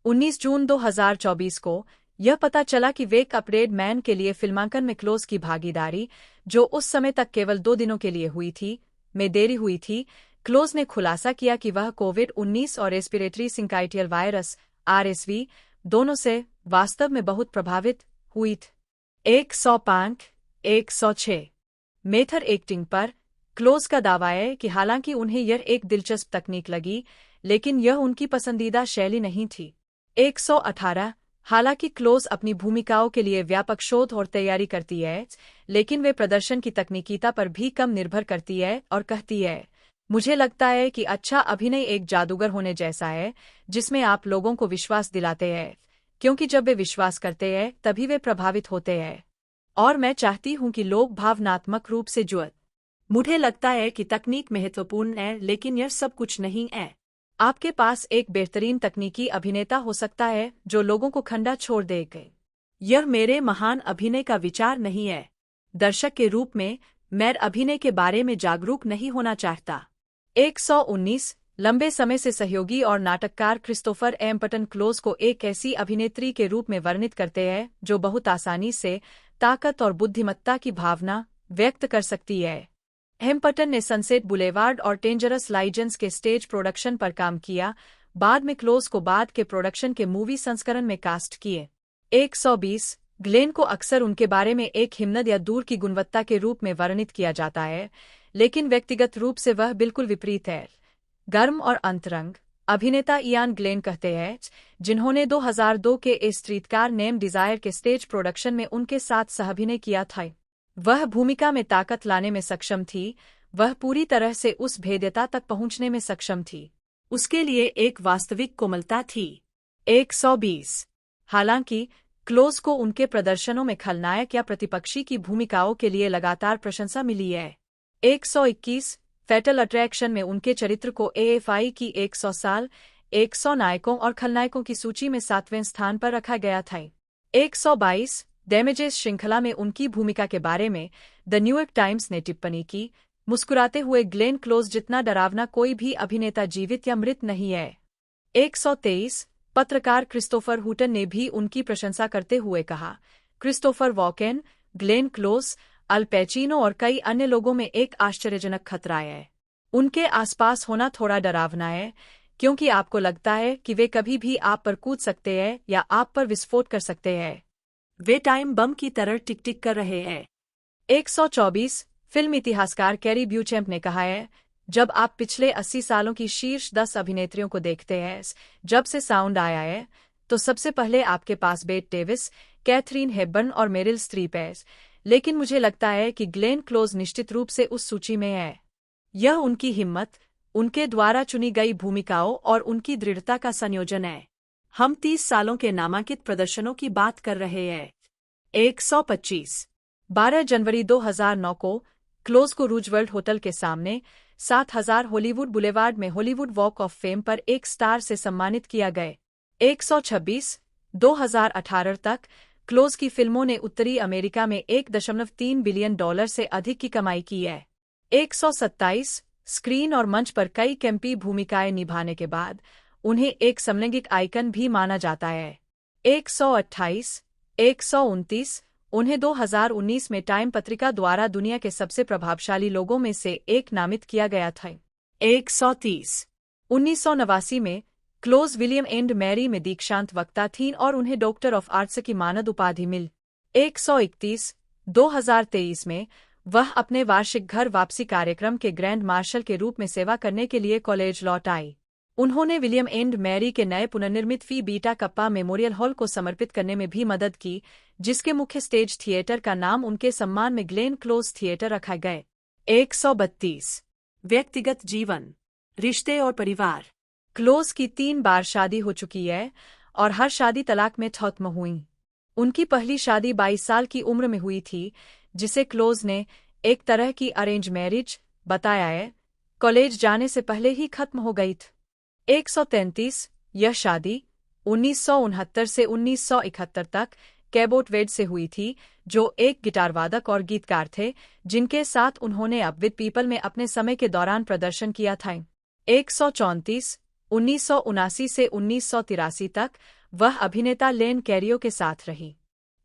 19 जून 2024 को यह पता चला कि वेक अपडेट मैन के लिए फिल्मांकन में क्लोज की भागीदारी, जो उस समय तक केवल 2 दिनों के लिए हुई थी, में देरी हुई थी। क्लोज ने खुलासा किया कि वह कोविड-19 और रेस्पिरेटरी सिंकाइटियल वायरस (RSV) दोनों से वास्तव में बहुत प्रभावित हुई थी। 105 106 मेथड एक्टिंग पर क्लोज का दावा है कि हालांकि उन्हें यह एक दिलचस्प तकनीक लगी, लेकिन यह उनकी पसंदीदा शैली नहीं थी। 118 हालांकि क्लोज अपनी भूमिकाओं के लिए व्यापक शोध और तैयारी करती है, लेकिन वे प्रदर्शन की तकनीकीता पर भी कम निर्भर करती है और कहती है, मुझे लगता है कि अच्छा अभिनय एक जादूगर होने जैसा है, जिसमें आप लोगों को विश्वास दिलाते हैं, क्योंकि जब वे विश्वास करते हैं तभी वे प्रभावित होते हैं, और मैं चाहती हूं कि लोग भावनात्मक रूप से जुड़ें। मुझे लगता है कि तकनीक महत्वपूर्ण है, लेकिन यह सब कुछ नहीं है। आपके पास एक बेहतरीन तकनीकी अभिनेता हो सकता है जो लोगों को खंडा छोड़ देगा। यह मेरे महान अभिनय का विचार नहीं है। दर्शक के रूप में मैं अभिनय के बारे में जागरूक नहीं होना चाहता। 119 लंबे समय से सहयोगी और नाटककार क्रिस्टोफर एम्पटन क्लोज को एक ऐसी अभिनेत्री के रूप में वर्णित करते हैं जो बहुत आसानी से ताकत और बुद्धिमत्ता की भावना व्यक्त कर सकती है। हेम्पटन ने सनसेट बुलेवार्ड और डेंजरस लाइजेंड्स के स्टेज प्रोडक्शन पर काम किया। बाद में क्लोज को बाद के प्रोडक्शन के मूवी संस्करण में कास्ट किए। 120 ग्लेन को अक्सर उनके बारे में एक हिमनद या दूर की गुणवत्ता के रूप में वर्णित किया जाता है, लेकिन व्यक्तिगत रूप से वह बिल्कुल विपरीत है। गर्म और अंतरंग अभिनेता इयान ग्लेन कहते हैं, जिन्होंने 2002 के ए स्ट्रीटकार नेम डिजायर के स्टेज प्रोडक्शन में उनके साथ सह-अभिनय किया था। वह भूमिका में ताकत लाने में सक्षम थी, वह पूरी तरह से उस भेद्यता तक पहुंचने में सक्षम थी। उसके लिए एक वास्तविक कोमलता थी। 120 हालांकि क्लोज को उनके प्रदर्शनों में खलनायक या प्रतिपक्षी की भूमिकाओं के लिए लगातार प्रशंसा मिली है। 121 फैटल अट्रैक्शन में उनके चरित्र को AFI की 100 साल 100 नायकों और खलनायकों की सूची में 7वें स्थान पर रखा गया था। 122 डैमेजेस श्रृंखला में उनकी भूमिका के बारे में द न्यूयॉर्क टाइम्स ने टिप्पणी की, मुस्कुराते हुए ग्लेन क्लोज जितना डरावना कोई भी अभिनेता जीवित या मृत नहीं है। 123 पत्रकार क्रिस्टोफर हुटन ने भी उनकी प्रशंसा करते हुए कहा, क्रिस्टोफर वॉकेन, ग्लेन क्लोज, अल पैचिनो और कई अन्य लोगों में एक आश्चर्यजनक खतरा है। उनके आसपास होना थोड़ा डरावना है, क्योंकि आपको लगता है कि वे कभी भी आप पर कूद सकते हैं या आप पर विस्फोट कर सकते हैं। वे टाइम बम की तरह टिक टिक कर रहे हैं। 124 फिल्म इतिहासकार कैरी ब्यूचैम्प ने कहा है, जब आप पिछले 80 सालों की शीर्ष 10 अभिनेत्रियों को देखते हैं, जब से साउंड आया है, तो सबसे पहले आपके पास बेट डेविस, कैथरीन हेपबर्न और मेरिल स्ट्रीप है, लेकिन मुझे लगता है कि ग्लेन क्लोज निश्चित रूप से उस सूची में है। यह उनकी हिम्मत, उनके द्वारा चुनी गई भूमिकाओं और उनकी दृढ़ता का संयोजन है। हम 30 सालों के नामांकित प्रदर्शनों की बात कर रहे हैं। 125 12 जनवरी 2009 को क्लोज को रूजवेल्ट होटल के सामने 7000 हॉलीवुड बुलेवार्ड में हॉलीवुड वॉक ऑफ फेम पर एक स्टार से सम्मानित किया गया। 126 2018 तक क्लोज की फिल्मों ने उत्तरी अमेरिका में $1.3 बिलियन से अधिक की कमाई की है। 127 स्क्रीन और मंच पर कई कैंपी भूमिकाएं निभाने के बाद उन्हें एक समलैंगिक आइकन भी माना जाता है। 128 129 उन्हें 2019 में टाइम पत्रिका द्वारा दुनिया के सबसे प्रभावशाली लोगों में से एक नामित किया गया था। 130 1989 में क्लोज विलियम एंड मैरी में दीक्षांत वक्ता थीं और उन्हें डॉक्टर ऑफ आर्ट्स की मानद उपाधि मिली। 131 2023 में वह अपने वार्षिक घर वापसी कार्यक्रम के ग्रैंड मार्शल के रूप में सेवा करने के लिए कॉलेज लौट आई। उन्होंने विलियम एंड मैरी के नए पुनर्निर्मित फी बीटा कप्पा मेमोरियल हॉल को समर्पित करने में भी मदद की, जिसके मुख्य स्टेज थिएटर का नाम उनके सम्मान में ग्लेन क्लोज थिएटर रखा गया। 132 व्यक्तिगत जीवन, रिश्ते और परिवार। क्लोज की 3 बार शादी हो चुकी है और हर शादी तलाक में खत्म हुई। उनकी पहली शादी 22 साल की उम्र में हुई थी, जिसे क्लोज ने एक तरह की अरेंज मैरिज बताया है, कॉलेज जाने से पहले ही खत्म हो गई थी। 133 यह शादी 1969 से 1971 तक कैबोट वेड से हुई थी, जो एक गिटार वादक और गीतकार थे, जिनके साथ उन्होंने अब विद पीपल में अपने समय के दौरान प्रदर्शन किया था। 134 1979 से 1983 तक वह अभिनेता लेन कैरियो के साथ रही।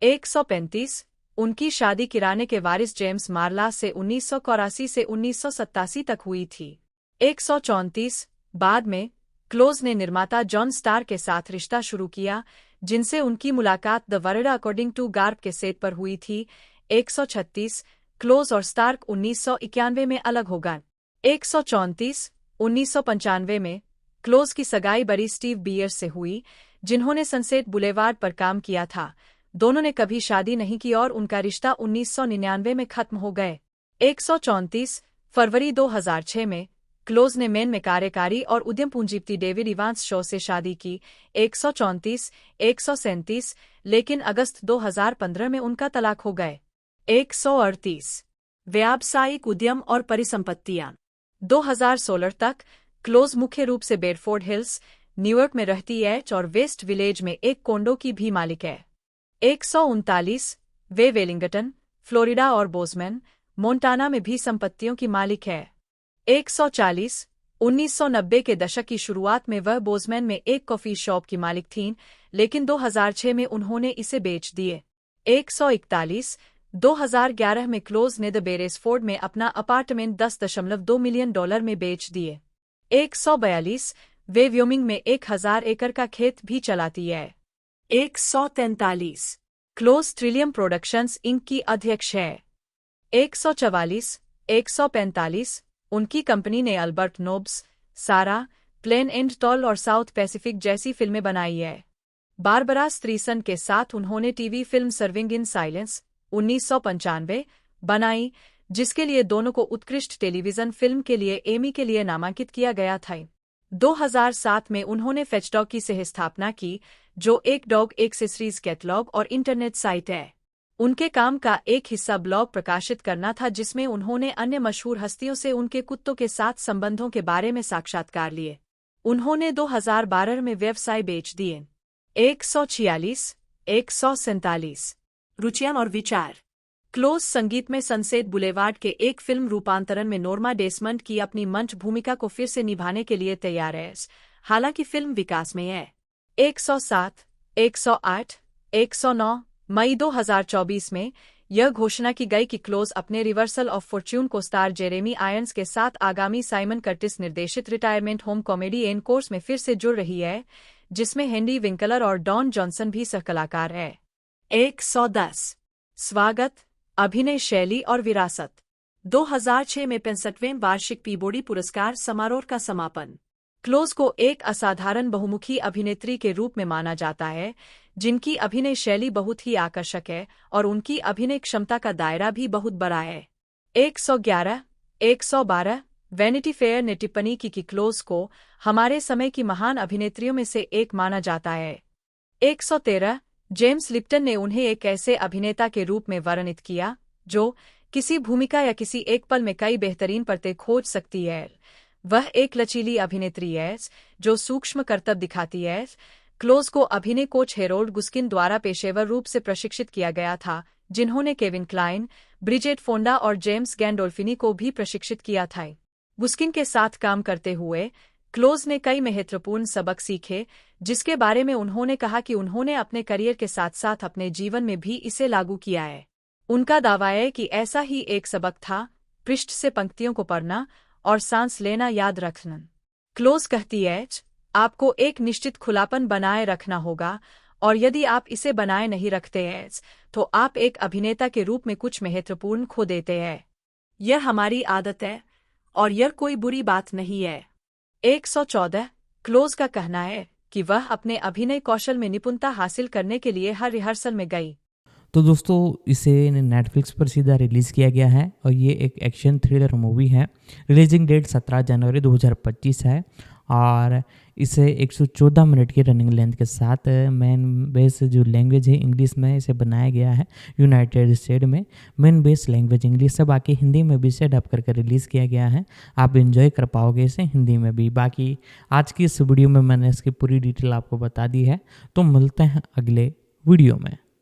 135 उनकी शादी किराने के वारिस जेम्स मार्ला से 1984 से 1987 तक हुई थी। 134 बाद में क्लोज ने निर्माता जॉन स्टार के साथ रिश्ता शुरू किया, जिनसे उनकी मुलाकात The World According to Garp के सेट पर हुई थी। 136 क्लोज और स्टार्क 1991 में अलग हो गए। 134 1995 में क्लोज की सगाई बरी स्टीव बियर से हुई, जिन्होंने सनसेट बुलेवार्ड पर काम किया था। दोनों ने कभी शादी नहीं की और उनका रिश्ता 1999 में खत्म हो गए। 134 फरवरी 2006 में क्लोज ने मेन में कार्यकारी और उद्यम पूंजीपति डेविड इवांस शो से शादी की। 134 137 लेकिन अगस्त 2015 में उनका तलाक हो गए। 138 व्यावसायिक उद्यम और परिसंपत्तियां। 2016 तक क्लोज मुख्य रूप से बेडफोर्ड हिल्स, न्यूयॉर्क में रहती है और वेस्ट विलेज में एक कोंडो की भी मालिक है। 139 वे वेलिंगटन, फ्लोरिडा और बोज़मैन, मोंटाना में भी संपत्तियों की मालिक है। 140 1990 के दशक की शुरुआत में वह बोज़मैन में एक कॉफी शॉप की मालिक थीं, लेकिन 2006 में उन्होंने इसे बेच दिए। 141 2011 में क्लोज ने द बेरेसफोर्ड में अपना अपार्टमेंट $10.2 मिलियन में बेच दिए। 142 वे व्योमिंग में 1000 एकड़ का खेत भी चलाती है। 143 क्लोज ट्रिलियम प्रोडक्शंस इंक की अध्यक्ष है। 144 145 उनकी कंपनी ने अल्बर्ट नोब्स, सारा, प्लेन एंड टॉल और साउथ पैसिफिक जैसी फिल्में बनाई है। बारबरा स्ट्रीसन के साथ उन्होंने TV film Serving in silence 1995 बनाई, जिसके लिए दोनों को उत्कृष्ट टेलीविजन फिल्म के लिए एमी के लिए नामांकित किया गया था। 2007 में उन्होंने फेचडॉग की सह-स्थापना की, जो एक डॉग एक्सेसरीज कैटलॉग और इंटरनेट साइट है। उनके काम का एक हिस्सा ब्लॉग प्रकाशित करना था, जिसमें उन्होंने अन्य मशहूर हस्तियों से उनके कुत्तों के साथ संबंधों के बारे में साक्षात्कार लिए। उन्होंने 2012 में व्यवसाय बेच दिए। 146 147 रुचियां और विचार। क्लोज संगीत में सनसेट बुलेवार्ड के एक फिल्म रूपांतरण में नोर्मा डेसमंड की अपनी मंच भूमिका को फिर से निभाने के लिए तैयार है, हालांकि फिल्म विकास में है। 107 108 109 मई 2024 में यह घोषणा की गई कि क्लोज अपने रिवर्सल ऑफ फॉर्च्यून को स्टार जेरेमी आयरन्स के साथ आगामी साइमन कर्टिस निर्देशित retirement home comedy Encore में फिर से जुड़ रही है, जिसमें हेनरी विंकलर और डॉन जॉनसन भी सहकलाकार है। 110 स्वागत, अभिनय शैली और विरासत। 2006 में 65वें वार्षिक पीबोडी पुरस्कार समारोह का समापन। क्लोज को एक असाधारण बहुमुखी अभिनेत्री के रूप में माना जाता है, जिनकी अभिनय शैली बहुत ही आकर्षक है और उनकी अभिनय क्षमता का दायरा भी बहुत बड़ा है। 111 112 वैनिटी फेयर ने टिप्पणी की कि क्लोज को हमारे समय की महान अभिनेत्रियों में से एक माना जाता है। 113 जेम्स लिप्टन ने उन्हें एक ऐसे अभिनेता के रूप में वर्णित किया, जो किसी भूमिका या किसी एक पल में कई बेहतरीन परतें खोज सकती है। वह एक लचीली अभिनेत्री है जो सूक्ष्म करतब दिखाती है। क्लोज को अभिनय कोच हेरोल्ड गुस्किन द्वारा पेशेवर रूप से प्रशिक्षित किया गया था, जिन्होंने केविन क्लाइन, ब्रिजेट फोंडा और जेम्स गैंडोल्फिनी को भी प्रशिक्षित किया था। गुस्किन के साथ काम करते हुए क्लोज ने कई महत्वपूर्ण सबक सीखे, जिसके बारे में उन्होंने कहा कि उन्होंने अपने करियर के साथ साथ अपने जीवन में भी इसे लागू किया है। उनका दावा है कि ऐसा ही एक सबक था, पृष्ठ से पंक्तियों को पढ़ना और सांस लेना याद रखना। क्लोज कहती है, आपको एक निश्चित खुलापन बनाए रखना होगा, और यदि आप इसे बनाए नहीं रखते हैं तो आप एक अभिनेता के रूप में कुछ महत्वपूर्ण खो देते हैं। यह हमारी आदत है और यह कोई बुरी बात नहीं है। 114 क्लोज का कहना है कि वह अपने अभिनय कौशल में निपुणता हासिल करने के लिए हर रिहर्सल में गई। तो दोस्तों, इसे नेटफ्लिक्स पर सीधा रिलीज़ किया गया है और ये एक एक्शन थ्रिलर मूवी है। रिलीजिंग डेट 17 जनवरी 2025 है और इसे 114 मिनट की रनिंग लेंथ के साथ मेन बेस जो लैंग्वेज है इंग्लिश में इसे बनाया गया है। यूनाइटेड स्टेट में मेन बेस लैंग्वेज इंग्लिश है, बाकी हिंदी में भी इसे डब करके रिलीज़ किया गया है। आप एंजॉय कर पाओगे इसे हिंदी में भी। बाकी आज की इस वीडियो में मैंने इसकी पूरी डिटेल आपको बता दी है, तो मिलते हैं अगले वीडियो में।